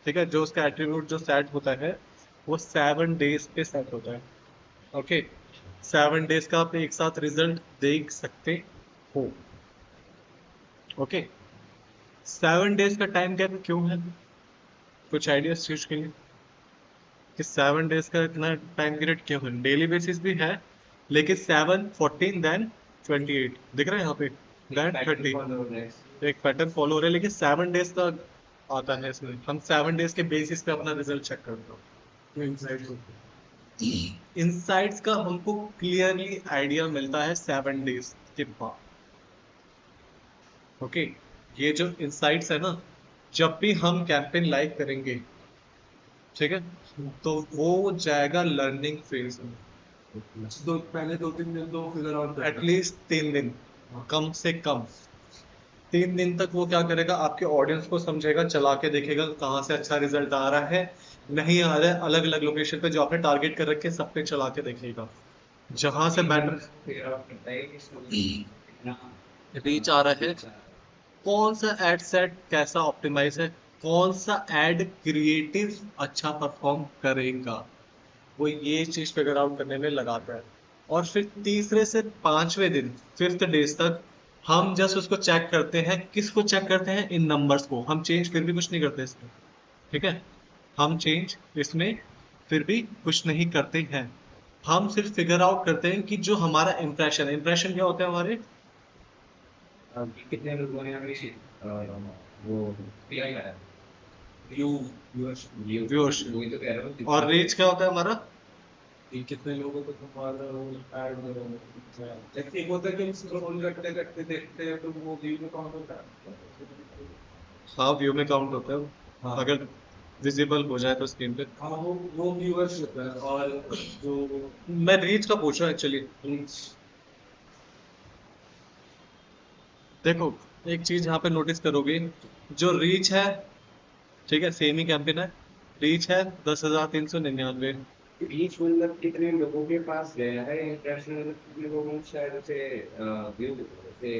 ठीक है, जो उसका एट्रीब्यूट जो सेट होता है वो 7 डेज पे सेट होता है। ओके, 7 डेज का आप एक साथ रिजल्ट देख सकते हो। ओके, 7 डेज का टाइम गैप क्यों है? कुछ आइडिया इस चीज के लिए कि 7 डेज का इतना टाइम पीरियड क्यों है? डेली बेसिस भी है, लेकिन 7, 14 देन 28 दिख रहा है यहाँ पे, देन 30, एक पैटर्न फॉलो हो रहा है, लेकिन 7 डेज का आता है इसमें। हम 7 डेज के बेसिस पे अपना रिजल्ट चेक करते हैं। इनसाइट्स का हमको क्लियरली आइडिया मिलता है 7 डेज के बाद। ओके, ये जो इनसाइट्स है ना, जब भी हम कैंपेन लाइव करेंगे, ठीक है, तो वो जाएगा लर्निंग फेज में। पहले 2-3 दिन तो फिगर आउट एटलीस्ट 3 दिन, कम से कम 3 दिन तक वो क्या करेगा, आपके ऑडियंस को समझेगा, चला के देखेगा कहाँ से अच्छा रिजल्ट आ रहा है, नहीं आ रहा है, अलग अलग लोकेशन पे जो आपने टारगेट कर रखे सब पे चला के देखेगा, जहां से बेटर रीच आ रहा है, कौन सा एड सेट कैसा ऑप्टिमाइज है, कौन सा एड क्रिएटिव अच्छा परफॉर्म करेगा, वो ये चीज फिगर आउट करने में लगाता है। और फिर तीसरे से 5वें दिन, 5th डेज तक हम जस्ट उसको चेक करते हैं। किसको चेक करते हैं? इन नंबर्स को। हम चेंज फिर भी कुछ नहीं करते इसमें, ठीक है, हम चेंज इसमें फिर भी कुछ नहीं करते हैं। हम सिर्फ फिगर आउट करते हैं कि जो हमारा इंप्रेशन क्या होता है हमारे, कितने लोगों ने हमें वो किया है व्यूअर्स, वही तो कह रहा हूँ। और रीच क्या होता है हमारा, कि कितने लोगों को तुम्हारा ऐड करो। एक होता है कि हम स्क्रॉल करते करते देखते हैं तो वो व्यू में काउंट होता है। हाँ व्यू में काउंट होता है वो, हाँ। अगर विजिबल हो जाए तो स्क्रीन पे। हाँ वो व्यूअरशिप है। और जो मैं रीच का पूछ रहा हूँ एक्चुअली। रीच देखो, एक चीज यहाँ पे नोटिस करोगे, जो रीच है, ठीक है, सेम ही कैंपेन है, रीच है 10,399। रीच मतलब कितने लोगों के पास गया है, इंटरेक्शन मतलब कितने लोगों ने शायद उसे व्यू से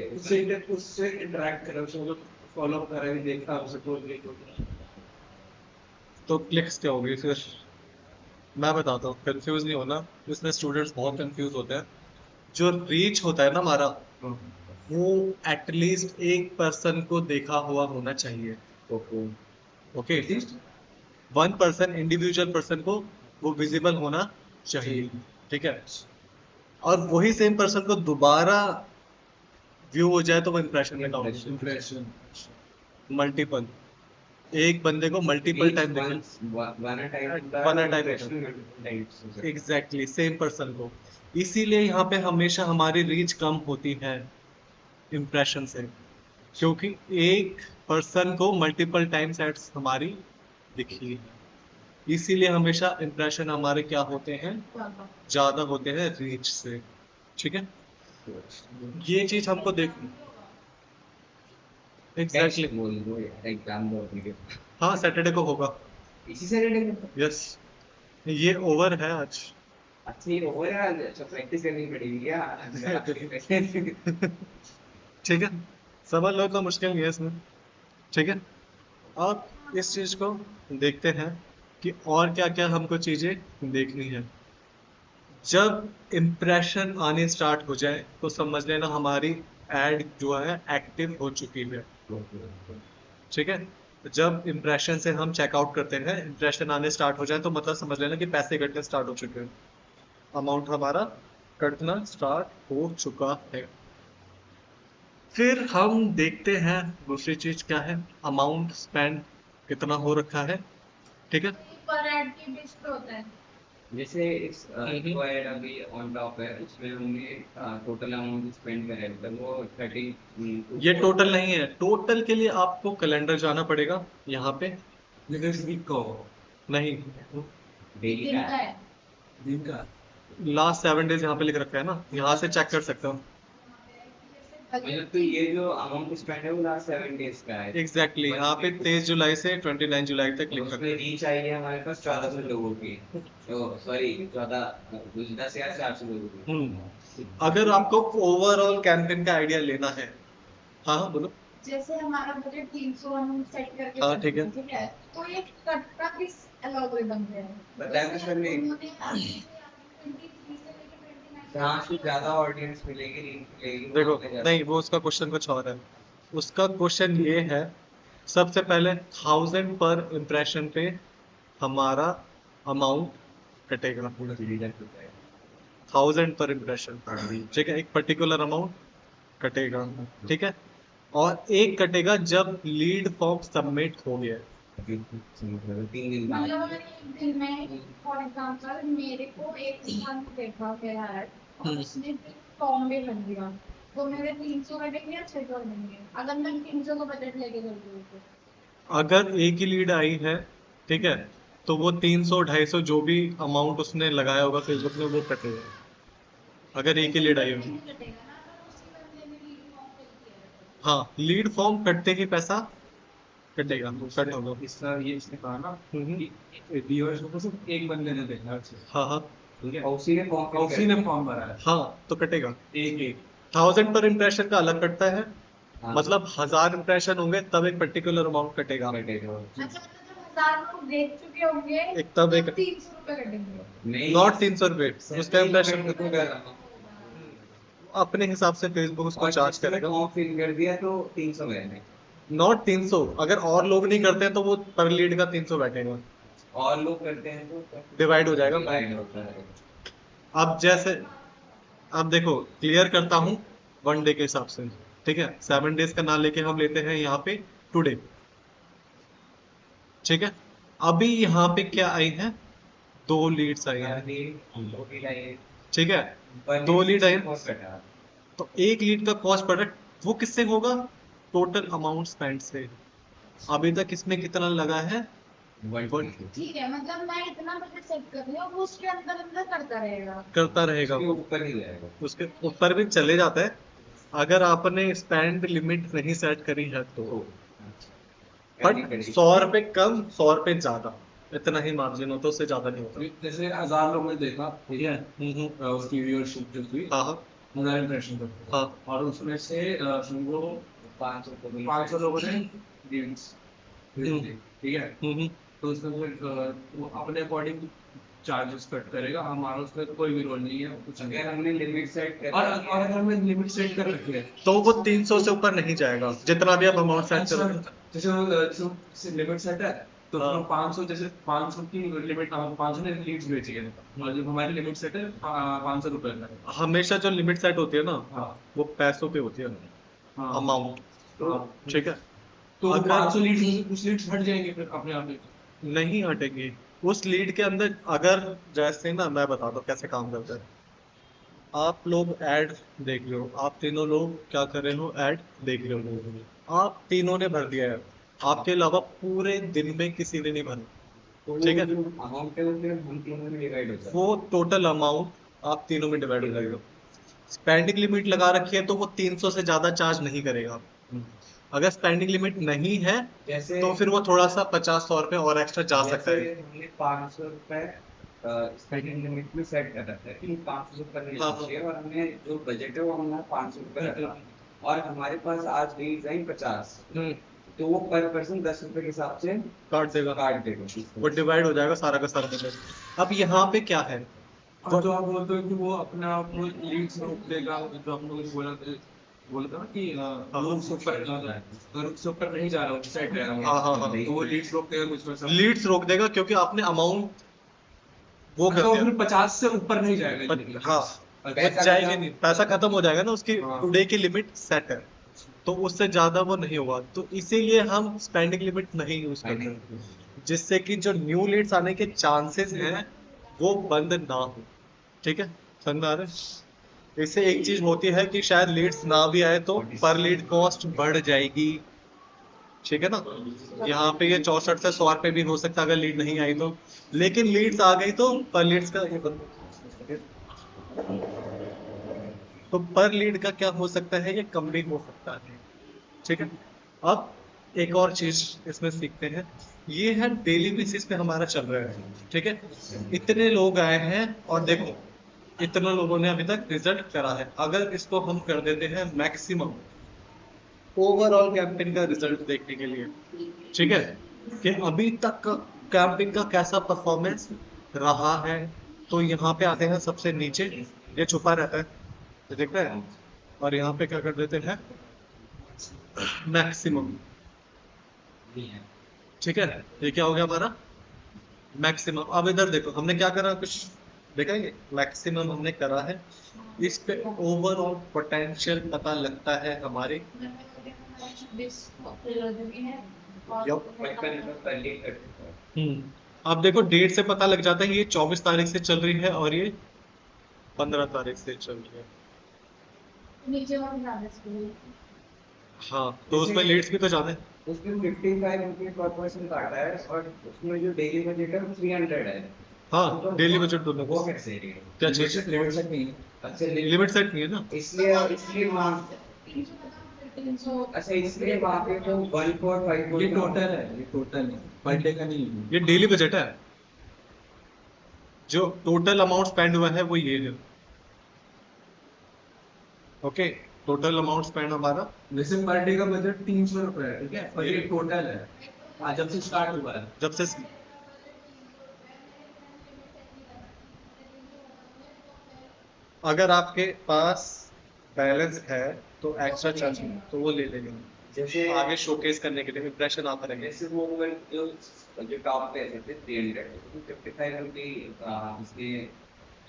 उससे इंटरेक्ट करा, उसको मतलब फॉलो करा, देखा, उसे खोल के। तो क्लिक्स क्या होगी फिर? मैं बताता हूँ, कंफ्यूज नहीं होना, इसमें स्टूडेंट्स बहुत कंफ्यूज होते हैं। जो रीच होता है ना हमारा, वो एटलीस्ट एक पर्सन को देखा हुआ होना चाहिए। Okay, at least 1 person, individual person को वो विजिबल होना चाहिए, ठीक है, और वही सेम पर्सन को दोबारा व्यू हो जाए तो वो इंप्रेशन में काउंट। इंप्रेशन मल्टीपल, एक बंदे को मल्टीपल टाइम देखें, one time, exactly same person को। इसीलिए यहाँ पे हमेशा हमारी रीच कम होती है इम्प्रेशन से, क्योंकि एक पर्सन को मल्टीपल टाइम्स एड्स हमारी दिखी है, इसीलिए हमेशा इम्प्रेशन हमारे क्या होते हैं, ज्यादा होते हैं रीच से, ठीक है। ये चीज हमको देख, एग्जैक्टली, एग्जाम हाँ सैटरडे को होगा, इसी सैटरडे यस, ये ओवर है आज। अच्छा ये हो रहा है, अच्छा प्रैक्टिस करनी पड़ेगी क्या? ठीक है, समझ लो, इतना मुश्किल नहीं है इसमें, ठीक है। अब इस चीज को देखते हैं कि और क्या क्या हमको चीजें देखनी है। जब इम्प्रेशन आने स्टार्ट हो जाए तो समझ लेना हमारी एड जो है एक्टिव हो चुकी है, ठीक है। जब इम्प्रेशन से हम चेकआउट करते हैं, इम्प्रेशन आने स्टार्ट हो जाए तो मतलब समझ लेना कि पैसे कटने स्टार्ट हो चुके हैं, अमाउंट हमारा कटना स्टार्ट हो चुका है। फिर हम देखते हैं दूसरी चीज क्या है, अमाउंट स्पेंड कितना हो रखा है, ठीक है। पर ऐड की बेस पे होता है। जैसे इस ऐड अभी ऑन टॉप है, उसमें हमने टोटल अमाउंट स्पेंड करा है, मतलब वो 30। ये टोटल नहीं है, टोटल के लिए आपको कैलेंडर जाना पड़ेगा यहाँ पे, नेक्स्ट वीक का हो, नहीं, डेली दिन का का है। दिन का। लास्ट 7 डेज यहाँ पे लिख रखा है ना, यहाँ से चेक कर सकते हो। मतलब तो ये जो अमाउंट स्पेंड है वो लास्ट 7 डेज का है। एग्जैक्टली, यहाँ पे 23 जुलाई से 29 जुलाई तक लिख रखा उसमें है। रीच आई है हमारे पास 1400 लोगों की, सॉरी 10,400 लोगों की। अगर आपको ओवरऑल कैंपेन का आइडिया लेना है हाँ हाँ बोलो। जैसे हमारा बजट 300 हम सेट करके हाँ, चलते ठीक है। हैं, ठीक है, तो ये कट का किस एल्गोरिदम पे है? बताया तो सर ने। उन्होंने 23 से लेके 29 जहाँ से ज्यादा ऑडियंस मिलेगी, रीच मिलेगी, देखो, वहाँ पे ज्यादा। नहीं वो उसका क्वेश्चन कुछ और है। उसका क्वेश्चन ये है, सबसे पहले 1000 पर इम्प्रेशन पे हमारा अमाउंट कटेगा। पूरा रिजल्ट होता है। 1000 पर इम्प्रेशन, ठीक है, एक पर्टिकुलर अमाउंट कटेगा, ठीक है। और एक कटेगा जब लीड फॉर्म सबमिट हो गया। अभी 3 दिन बाद। मतलब अगर एक दिन में फॉर एग्जांपल मेरे को एक इंसान देखा गया है और उसने फिर फॉर्म भी भर दिया, तो मेरे 300 कटेंगे या 600 कटेंगे अगर मैं 300 का बजट लेके चलती हूँ तो? अगर एक ही लीड आई है, ठीक है, तो वो 300 250 जो भी अमाउंट उसने लगाया होगा फेसबुक में वो कटेगा, अगर एक ही लीड आई होगी। नहीं कटेगा ना अगर उसी बंदे ने लीड फॉर्म फिल किया है तो? हाँ, लीड फॉर्म कटते ही पैसा कटेगा, कट होगा। इसका ये इसने कहा ना हम्म। कि व्यूअर्स को सिर्फ एक बंदे ने देखा है उसे, हाँ हाँ ठीक है, और उसी ने फॉर्म और उसी ने फॉर्म भरा है, हाँ, तो कटेगा। एक एक 1000 पर इम्प्रेशन का अलग कटता है, हाँ। मतलब 1000 इम्प्रेशन होंगे तब एक पर्टिकुलर अमाउंट कटेगा। कटेगा। अच्छा मतलब जब 1000 लोग देख चुके होंगे एक तब एक 300 रुपए कटेंगे? नहीं, नॉट 300 रुपए, उसका इम्प्रेशन तो कर रहा हूँ। अपने हिसाब से फेसबुक उसको और चार्ज जिसने करेगा। फॉर्म फिल कर दिया तो 300 गए। नॉट 300, अगर और लोग नहीं करते हैं तो वो पर लीड का 300 बैठेगा, और लोग करते हैं तो डिवाइड हो जाएगा। डिवाइड होता है। अब जैसे, अब देखो क्लियर करता हूँ 1 डे के हिसाब से, ठीक है, 7 डेज का नाम लेके हम लेते हैं यहाँ पे टुडे, ठीक है। अभी यहाँ पे क्या आई है, 2 लीड्स आई हैं, ठीक है, 2 लीड आई हैं। कटा। तो एक लीड का कॉस्ट पड़ रहा है, वो किससे होगा, टोटल अमाउंट स्पेंड से। अभी तक इसमें कितना लगा है, 120 ठीक है, मतलब मैं इतना बजट सेट कर रही हूँ वो उसके अंदर अंदर करता रहेगा। करता रहेगा, उसके ऊपर ही जाएगा। उसके ऊपर भी चले जाता है अगर आपने स्पेंड लिमिट नहीं सेट करी है तो। बट 100 रुपए कम 100 रुपए ज्यादा, इतना ही मार्जिन होता है, उससे ज्यादा नहीं होता। जैसे 1000 लोगों ने देखा, ठीक है, उसकी व्यूअरशिप जो थी हाँ हाँ 1000 इम्प्रेशन तक, हाँ और उसमें से समझो 500 लोगों ने रील्स ठीक है, तो उसमें फिर वो अपने अकॉर्डिंग चार्जेस कट करेगा, हमारा उसमें तो कोई भी रोल नहीं है कुछ नहीं अगर है। हमने लिमिट सेट कर और अगर हमने लिमिट सेट कर रखी है, तो वो 300 से ऊपर नहीं जाएगा, जितना भी आप अमाउंट सेट अच्छा, करोगे। जैसे लिमिट सेट है तो हाँ। हम 500, जैसे 500 की लिमिट, 500 ने लीड्स बेची है, और जब हमारी लिमिट सेट है 500 रुपए का। हमेशा जो लिमिट सेट होती है ना, हाँ वो पैसों पे होती है, हाँ अमाउंट, तो ठीक है। तो अगर 500 लीड्स, कुछ लीड्स हट जाएंगे फिर अपने आप ही। नहीं हटेंगे उस लीड के अंदर, अगर जैसे ना मैं बताता हूँ कैसे काम करता है। आप लोग ऐड देख रहे हो, आप तीनों लोग क्या कर रहे हो, ऐड देख रहे हो, आप तीनों ने भर दिया है, आपके अलावा पूरे दिन में किसी ने नहीं भरा, ठीक है। अमाउंट है वो फिर हम तीनों में डिवाइड होता है। वो टोटल अमाउंट आप तीनों में डिवाइड हो जाएगा। स्पेंडिंग लिमिट लगा रखी है तो वो 300 से ज्यादा चार्ज नहीं करेगा। अगर स्पेंडिंग लिमिट नहीं है जैसे तो फिर वो थोड़ा सा 50-100 रुपए और एक्स्ट्रा जा सकता जैसे है। हमने 500 रुपए स्पेंडिंग लिमिट में सेट कर रखा है कि 500 रुपए नहीं हाँ, चाहिए, और हमने जो बजट है वो हमने 500 रुपए रखा, और हमारे पास आज लीड्स आई 50, तो वो पर पर्सन 10 रुपए के हिसाब से काट देगा, काट देगा। वो डिवाइड हो जाएगा सारा का सारा बजट। अब यहाँ पे क्या है, और जो आप बोलते हो कि वो अपने आप को लीड्स रोक देगा, जो हम लोग बोला था ना कि लोग उससे ऊपर अगर उससे ऊपर नहीं जा रहा, सेट रह रहा हाँ हाँ हाँ, तो वो लीड्स रोक देगा कुछ पैसा, लीड्स रोक देगा क्योंकि आपने अमाउंट वो कर तो दिया। फिर 50 से ऊपर नहीं जाएगा। हाँ, पैसा जाएगी खत्म। नहीं, पैसा खत्म हो जाएगा ना, उसकी हाँ। टुडे की लिमिट सेट है, तो उससे ज्यादा वो नहीं होगा, तो इसीलिए हम स्पेंडिंग लिमिट नहीं यूज करते हैं, जिससे कि जो न्यू लीड्स आने के चांसेस हैं वो बंद ना हो, ठीक है, समझ में आ रहा है। इससे एक चीज होती है कि शायद लीड्स ना भी आए तो पर लीड कॉस्ट बढ़ जाएगी, ठीक है ना। यहाँ पे ये 64 से 100 रुपए भी हो सकता है अगर लीड नहीं आई तो, लेकिन लीड्स आ गई तो पर लीड्स का ये तो पर लीड का क्या हो सकता है, ये कम भी हो सकता है, ठीक है। अब एक और चीज इसमें सीखते हैं, ये है डेली बेसिस पे हमारा चल रहा है, ठीक है। इतने लोग आए हैं और देखो इतने लोगों ने अभी तक रिजल्ट करा है, अगर इसको हम कर देते हैं मैक्सिमम ओवरऑल कैंपेन का रिजल्ट देखने के लिए, ठीक है, कि अभी तक का कैंपेन का कैसा परफॉर्मेंस रहा है। तो यहाँ पे आते हैं सबसे नीचे, ये छुपा रहता है, ये दिख रहा है, और यहाँ पे क्या कर देते हैं, मैक्सिमम, ठीक है, ये क्या हो गया हमारा मैक्सिमम। अब इधर देखो हमने क्या करा, कुछ देखा, ये मैक्सिमम हमने करा है, इस पे ओवरऑल पोटेंशियल पता लगता है हमारे। अब देखो डेट से पता लग जाता है, ये 24 तारीख से चल रही है और ये 15 तारीख से चल रही है। नीचे वाले ज्यादा स्कूल हाँ, तो उसमें लेट्स भी तो जाने। उसमें 55 रुपये पर पर्सन काटा है और उसमें जो डेली बजट है वो 300 है। हाँ, डेली बजट दोनों वो को कैसे है? क्या चीज, लिमिट तक नहीं है। अच्छा लिमिट सेट नहीं है ना। इसलिए वहाँ 300 अच्छा इसलिए वहाँ पे तो 145 ये टोटल है, ये टोटल है, पर डे का नहीं है। ये डेली बजट है, जो टोटल अमाउंट स्पेंड हुआ है वो ये है। ओके, टोटल अमाउंट स्पेंड हमारा, वैसे पर डे का बजट 300 रुपए है, ठीक है, और ये टोटल है आज जब से स्टार्ट हुआ है। जब से, अगर आपके पास बैलेंस है तो एक्स्ट्रा चार्ज तो वो ले लेंगे, जैसे आगे शोकेस करने के लिए इंप्रेशन आता रहेंगे। जैसे वो जो टॉप पे है 300 55 रुपये इसके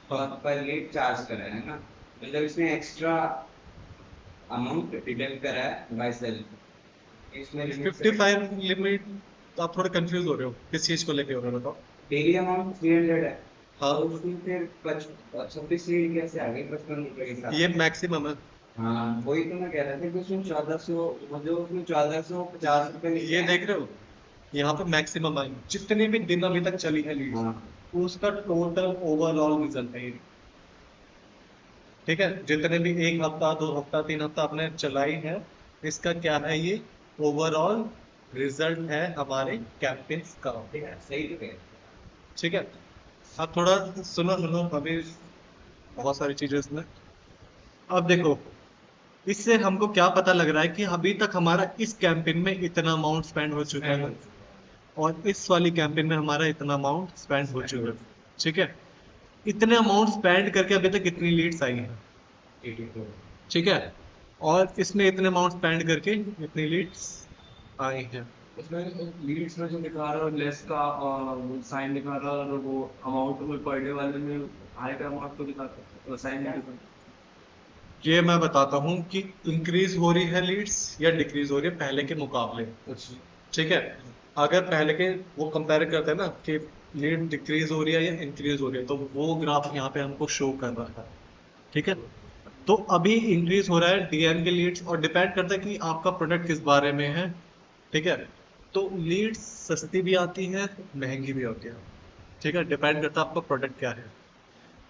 पर लेट चार्ज कर रहे हैं ना, मतलब इसमें एक्स्ट्रा अमाउंट डिडक्ट करा है बाय सेल। इसमें 55 लिमिट, तो आप थोड़े कंफ्यूज हो रहे हो, किस चीज को लेके हो रहे हो बताओ। डेली अमाउंट 300 है। हाँ, और उसमें फिर 26 कैसे आ गई 55 रुपये के साथ? ये मैक्सिमम है। हाँ वही तो मैं कह रहा था कि उसमें 1400 मतलब उसमें 1450 रुपये ये देख रहे हो, यहाँ पे मैक्सिमम आई, जितने भी दिन अभी तक चली है लीड, हाँ उसका टोटल ओवरऑल रिजल्ट है ये, ठीक है, जितने भी 1 हफ्ता 2 हफ्ता 3 हफ्ता आपने चलाई है, इसका क्या है, ये ओवरऑल रिजल्ट है हमारे कैंपेन्स का, ठीक है सही तो है। ठीक है। अब थोड़ा सुनो सुनो, अभी बहुत सारी चीजें इसमें। अब देखो, इससे हमको क्या पता लग रहा है कि अभी तक हमारा इस कैंपेन में इतना अमाउंट स्पेंड हो चुका है, और इस वाली कैंपेन में हमारा इतना अमाउंट स्पेंड हो चुका है, ठीक है। इतने अमाउंट स्पेंड करके अभी तक कितनी लीड्स आई हैं, 84 ठीक है, और इसमें इतने अमाउंट स्पेंड करके इतनी लीड्स आई हैं। उसमें लीड्स में जो दिखा रहा है लेस का साइन दिखा रहा है, और वो अमाउंट में पर डे वाले में हाई का अमाउंट तो दिखाता है, साइन नहीं दिखाता। ये मैं बताता हूँ कि इंक्रीज हो रही है लीड्स या डिक्रीज हो रही है पहले के मुकाबले, ठीक है। अगर पहले के वो कंपेयर करते हैं ना कि लीड डिक्रीज हो रही है या इंक्रीज हो रही है, तो वो ग्राफ यहाँ पे हमको शो कर रहा है, ठीक है। तो अभी इंक्रीज हो रहा है डीएम के लीड्स, और डिपेंड करता है कि आपका प्रोडक्ट किस बारे में है, ठीक है। तो लीड्स सस्ती भी आती है, महंगी भी होती है, ठीक है, डिपेंड करता है आपका प्रोडक्ट क्या है,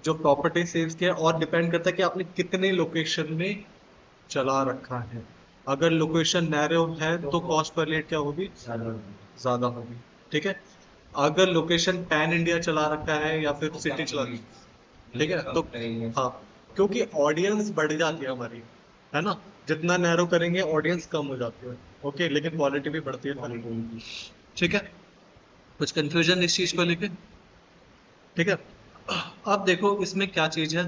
जो प्रॉपर्टी सेल्स के, और डिपेंड करता है कि आपने कितने लोकेशन में चला रखा है। अगर लोकेशन नैरो है तो कॉस्ट पर लीड क्या होगी, ज्यादा होगी, ठीक है। अगर लोकेशन पैन इंडिया चला रखा है या फिर सिटी चला रखी है, ठीक है, तो हाँ, क्योंकि ऑडियंस बढ़ जाती है हमारी, है ना, जितना नैरो करेंगे ऑडियंस कम हो जाती है, ओके, लेकिन क्वालिटी भी बढ़ती है, ठीक है। कुछ कंफ्यूजन इस चीज को लेके, ठीक है। अब देखो इसमें क्या चीज है,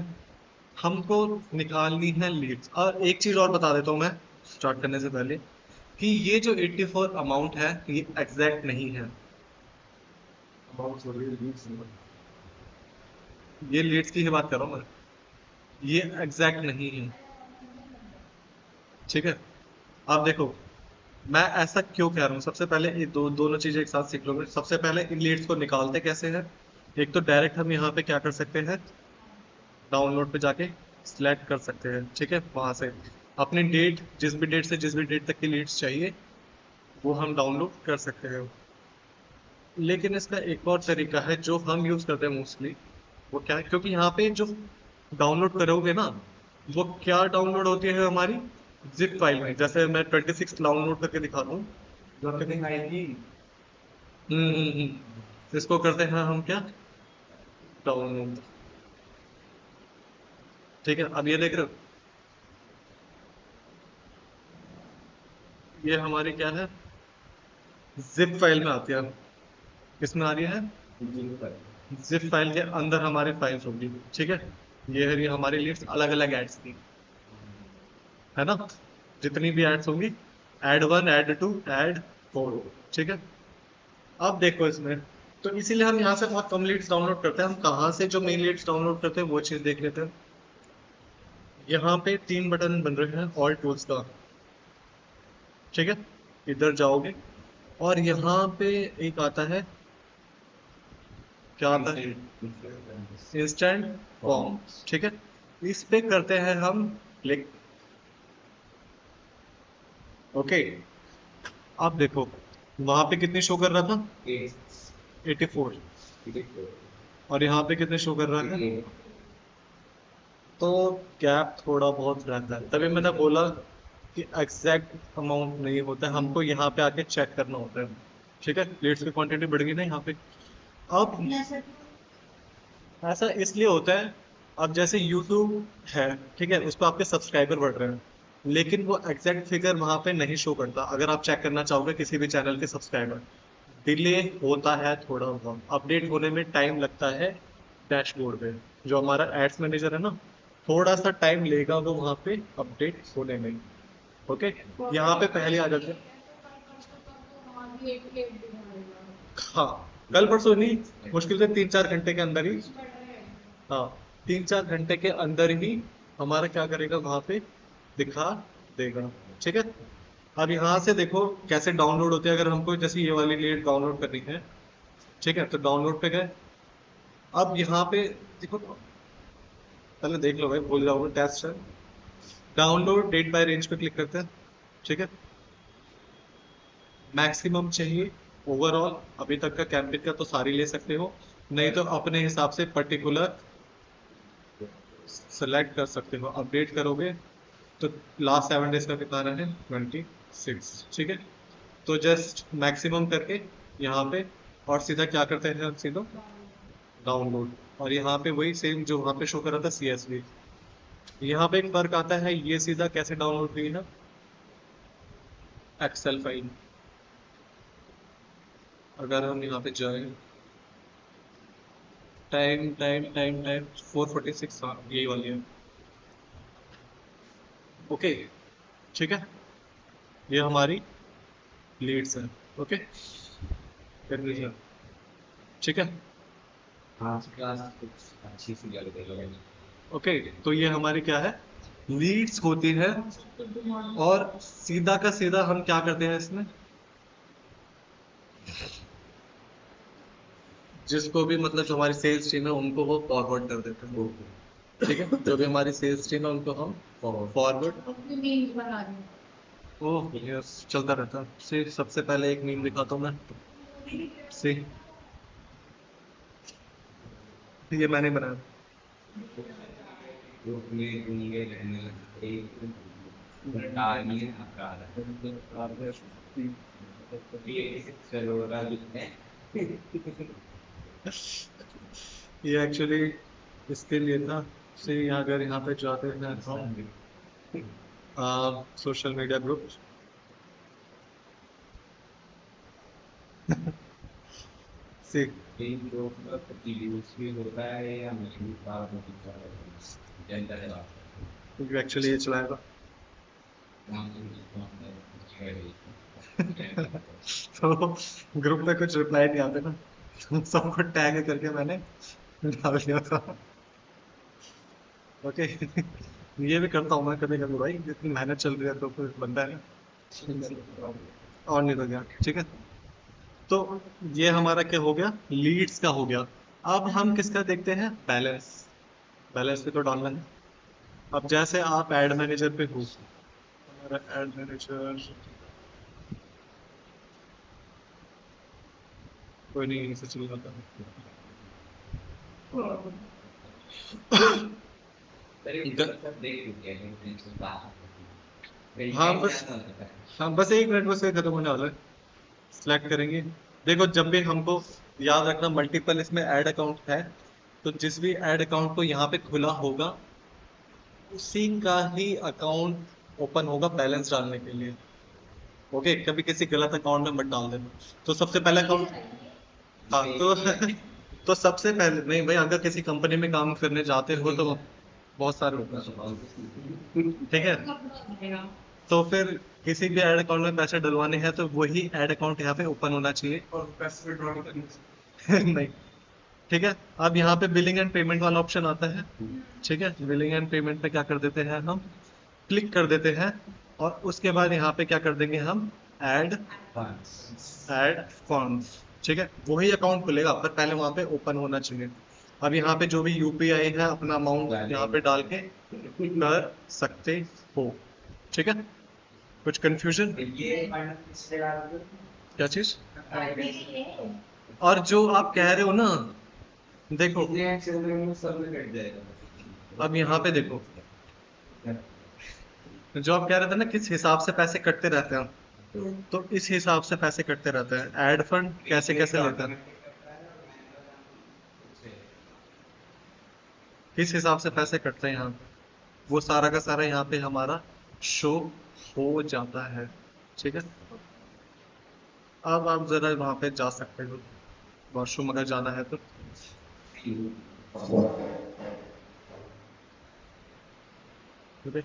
हमको निकालनी है लीड्स। और एक चीज और बता देता हूँ मैं स्टार्ट करने से पहले, कि ये जो 84 अमाउंट है ये एग्जैक्ट नहीं है, ये लीड्स की ही बात कर रहा हूँ मैं, ये एग्जैक्ट नहीं है, ठीक है। अब देखो मैं ऐसा क्यों कह रहा हूँ, सबसे पहले ये दोनों चीजें एक साथ सीख लोगे। सबसे पहले इन लीड्स को निकालते कैसे हैं, एक तो डायरेक्ट हम यहाँ पे क्या कर सकते हैं, डाउनलोड पे जाके सिलेक्ट कर सकते हैं, ठीक है, वहां से अपनी डेट, जिस भी डेट से जिस भी डेट तक की लीड्स चाहिए वो हम डाउनलोड कर सकते हैं। लेकिन इसका एक और तरीका है जो हम यूज करते हैं मोस्टली, वो क्या है, क्योंकि यहाँ पे जो डाउनलोड करोगे ना, वो क्या डाउनलोड होती है हमारी जिप फाइल में, जैसे मैं 26 डाउनलोड करके दिखाता हूँ। जो कितनी आएगी। इसको करते हैं हम क्या, डाउनलोड, ठीक है। अब ये देख रहे हो, ये हमारी क्या है, जिप फाइल में आती है। किसमें आ रही है, जिप फाइल के अंदर हमारी फाइल्स होगी, ठीक है। ये है, ये हमारी लिस्ट अलग अलग एड्स की है ना, जितनी भी एड्स होंगी, ऐड 1 ऐड 2 ऐड 4, ठीक है। अब देखो इसमें, तो इसीलिए हम यहाँ से बहुत कम लीड्स डाउनलोड करते हैं। हम कहाँ से जो मेन लीड्स डाउनलोड करते हैं वो चीज़ देख लेते हैं। यहाँ पे 3 बटन बन रहे हैं ऑल टूल्स का, ठीक है। इधर जाओगे और यहाँ पे एक आता है, क्या आता है, इंस्टेंट फॉर्म, ठीक है। इस पे करते हैं हम क्लिक, ओके। अब देखो वहां पे कितनी शो कर रहा था, 84, और यहाँ पे कितने शो कर रहा है, तो गैप थोड़ा बहुत रहता है। तभी मैंने बोला कि एग्जैक्ट अमाउंट नहीं होता है, हमको यहाँ पे आके चेक करना होता है, ठीक है। लीड्स की क्वांटिटी बढ़ गई ना यहाँ पे। अब ऐसा इसलिए होता है, अब जैसे YouTube है, ठीक है, उस पर आपके सब्सक्राइबर बढ़ रहे हैं, लेकिन वो एग्जैक्ट फिगर वहां पे नहीं शो करता। अगर आप चेक करना चाहोगे किसी भी चैनल के सब्सक्राइबर, डिले होता है थोड़ा बहुत, अपडेट होने में टाइम लगता है डैशबोर्ड पे। जो हमारा एड्स मैनेजर है ना, थोड़ा सा टाइम लेगा वो वहां पे अपडेट होने में, ओके। यहाँ पे पहले आ जाते हैं, हाँ, कल परसों नहीं, मुश्किल से 3-4 घंटे के अंदर ही, हाँ, 3-4 घंटे के अंदर ही हमारा क्या करेगा वहां पे दिखा देगा, ठीक है। अब यहाँ से देखो कैसे डाउनलोड होते हैं। अगर हमको जैसे ये वाली लीड डाउनलोड करनी है, ठीक है, तो डाउनलोड पे गए। अब यहाँ पे देखो, पहले देख लो भाई, भूल जाओगे, टेस्ट है, डाउनलोड डेट बाय रेंज पे क्लिक करते हैं, ठीक है। मैक्सिमम चाहिए ओवरऑल, अभी तक का कैंपेन का तो सारी ले सकते हो, नहीं तो अपने हिसाब से पर्टिकुलर सेलेक्ट कर सकते हो। अपडेट करोगे तो लास्ट 7 डेज का कितना रहा है, 26, ठीक है। तो जस्ट मैक्सिमम करके यहाँ पे, और सीधा क्या करते हैं हम, सीधा डाउनलोड, और यहाँ पे वही सेम जो वहाँ पे शो कर रहा था CSV। यहाँ पे एक फर्क आता है, ये सीधा कैसे डाउनलोड हुई ना, एक्सेल फाइल। अगर हम यहाँ पे जाए, टाइम टाइम टाइम टाइम 446, हाँ यही वाली है, ओके, ठीक है। ये हमारी लीड्स है, ओके, ठीक है, हाँ क्लास कुछ अच्छी सी लग रही है। ओके। तो ये हमारी क्या है, लीड्स होती है। और सीधा का सीधा हम क्या करते हैं इसमें, जिसको भी मतलब जो हमारी सेल्स टीम है उनको वो फॉरवर्ड कर देते हैं, ठीक है। जो भी हमारी सेल्स टीम है उनको हम फॉरवर्ड, मीम्स बना रही हूँ। ओह यस, चलता रहता है। से सबसे पहले एक मीम दिखाता हूँ मैं, से ये मैंने बनाया, ग्रुप में ये रहने लगे, एक आदमी आकार है, ये चलो राजू है। ये एक्चुअली इसके लिए था। से अगर यहाँ पे जाते हैं सोशल मीडिया ग्रुप, से एक ग्रुप का यूज भी होता है या मशीन पावर में होता है, जनता है एक्चुअली ये चलाएगा। नाम से है। तो ग्रुप में कुछ रिप्लाई नहीं आते ना, तो सबको टैग करके मैंने डाल दिया था, ओके। ये भी करता हूँ मैं कभी कभी भाई, जितनी मेहनत चल रही है तो फिर बनता है ना, और नहीं तो क्या, ठीक है। तो ये हमारा क्या हो गया, लीड्स का हो गया। अब हम किसका देखते हैं, बैलेंस। बैलेंस पे तो डालना है। अब जैसे आप एड मैनेजर पे हो, हमारा एड मैनेजर कोई नहीं, यहीं से चल जाता सब देख चुके हैं इनसे बाहर। हाँ बस, हाँ बस 1 मिनट बस, ये खत्म होने वाला है। सिलेक्ट करेंगे, देखो जब भी हमको याद रखना मल्टीपल इसमें ऐड अकाउंट है, तो जिस भी ऐड अकाउंट को यहाँ पे खुला होगा उसी का ही अकाउंट ओपन होगा बैलेंस डालने के लिए, ओके, कभी किसी गलत अकाउंट में मत डाल देना। तो सबसे पहला अकाउंट, हाँ तो तो सबसे पहले नहीं भाई, अगर किसी कंपनी में काम करने जाते हो तो बहुत सारे होता है, ठीक है। तो फिर किसी भी ऐड अकाउंट में पैसे डलवाने हैं तो वही ऐड अकाउंट यहाँ पे ओपन होना चाहिए। और पैसे विड्रॉ करने नहीं, ठीक है। अब यहाँ पे बिलिंग एंड पेमेंट वाला ऑप्शन आता है, ठीक है। बिलिंग एंड पेमेंट पे क्या कर देते हैं हम, क्लिक कर देते हैं, और उसके बाद यहाँ पे क्या कर देंगे हम, ऐड फंड्स, ठीक है। वही अकाउंट खुलेगा पर पहले वहाँ पे ओपन होना चाहिए। अब यहाँ पे जो भी यूपीआई है अपना अमाउंट यहाँ पे डाल के कर सकते हो, ठीक है। कुछ कंफ्यूजन, क्या चीज? और जो आप कह रहे हो ना, देखो सब में कट जाएगा। अब यहाँ पे देखो, जो आप कह रहे थे ना किस हिसाब से पैसे कटते रहते हैं, तो इस हिसाब से पैसे कटते रहते हैं। एड फंड कैसे कैसे लेता है, किस हिसाब से पैसे कटते हैं यहाँ पे, वो सारा का सारा यहाँ पे हमारा शो हो जाता है, ठीक है। अब आप जरा वहाँ पे जा सकते हो, वॉशरूम अगर जाना है तो, ठीक है।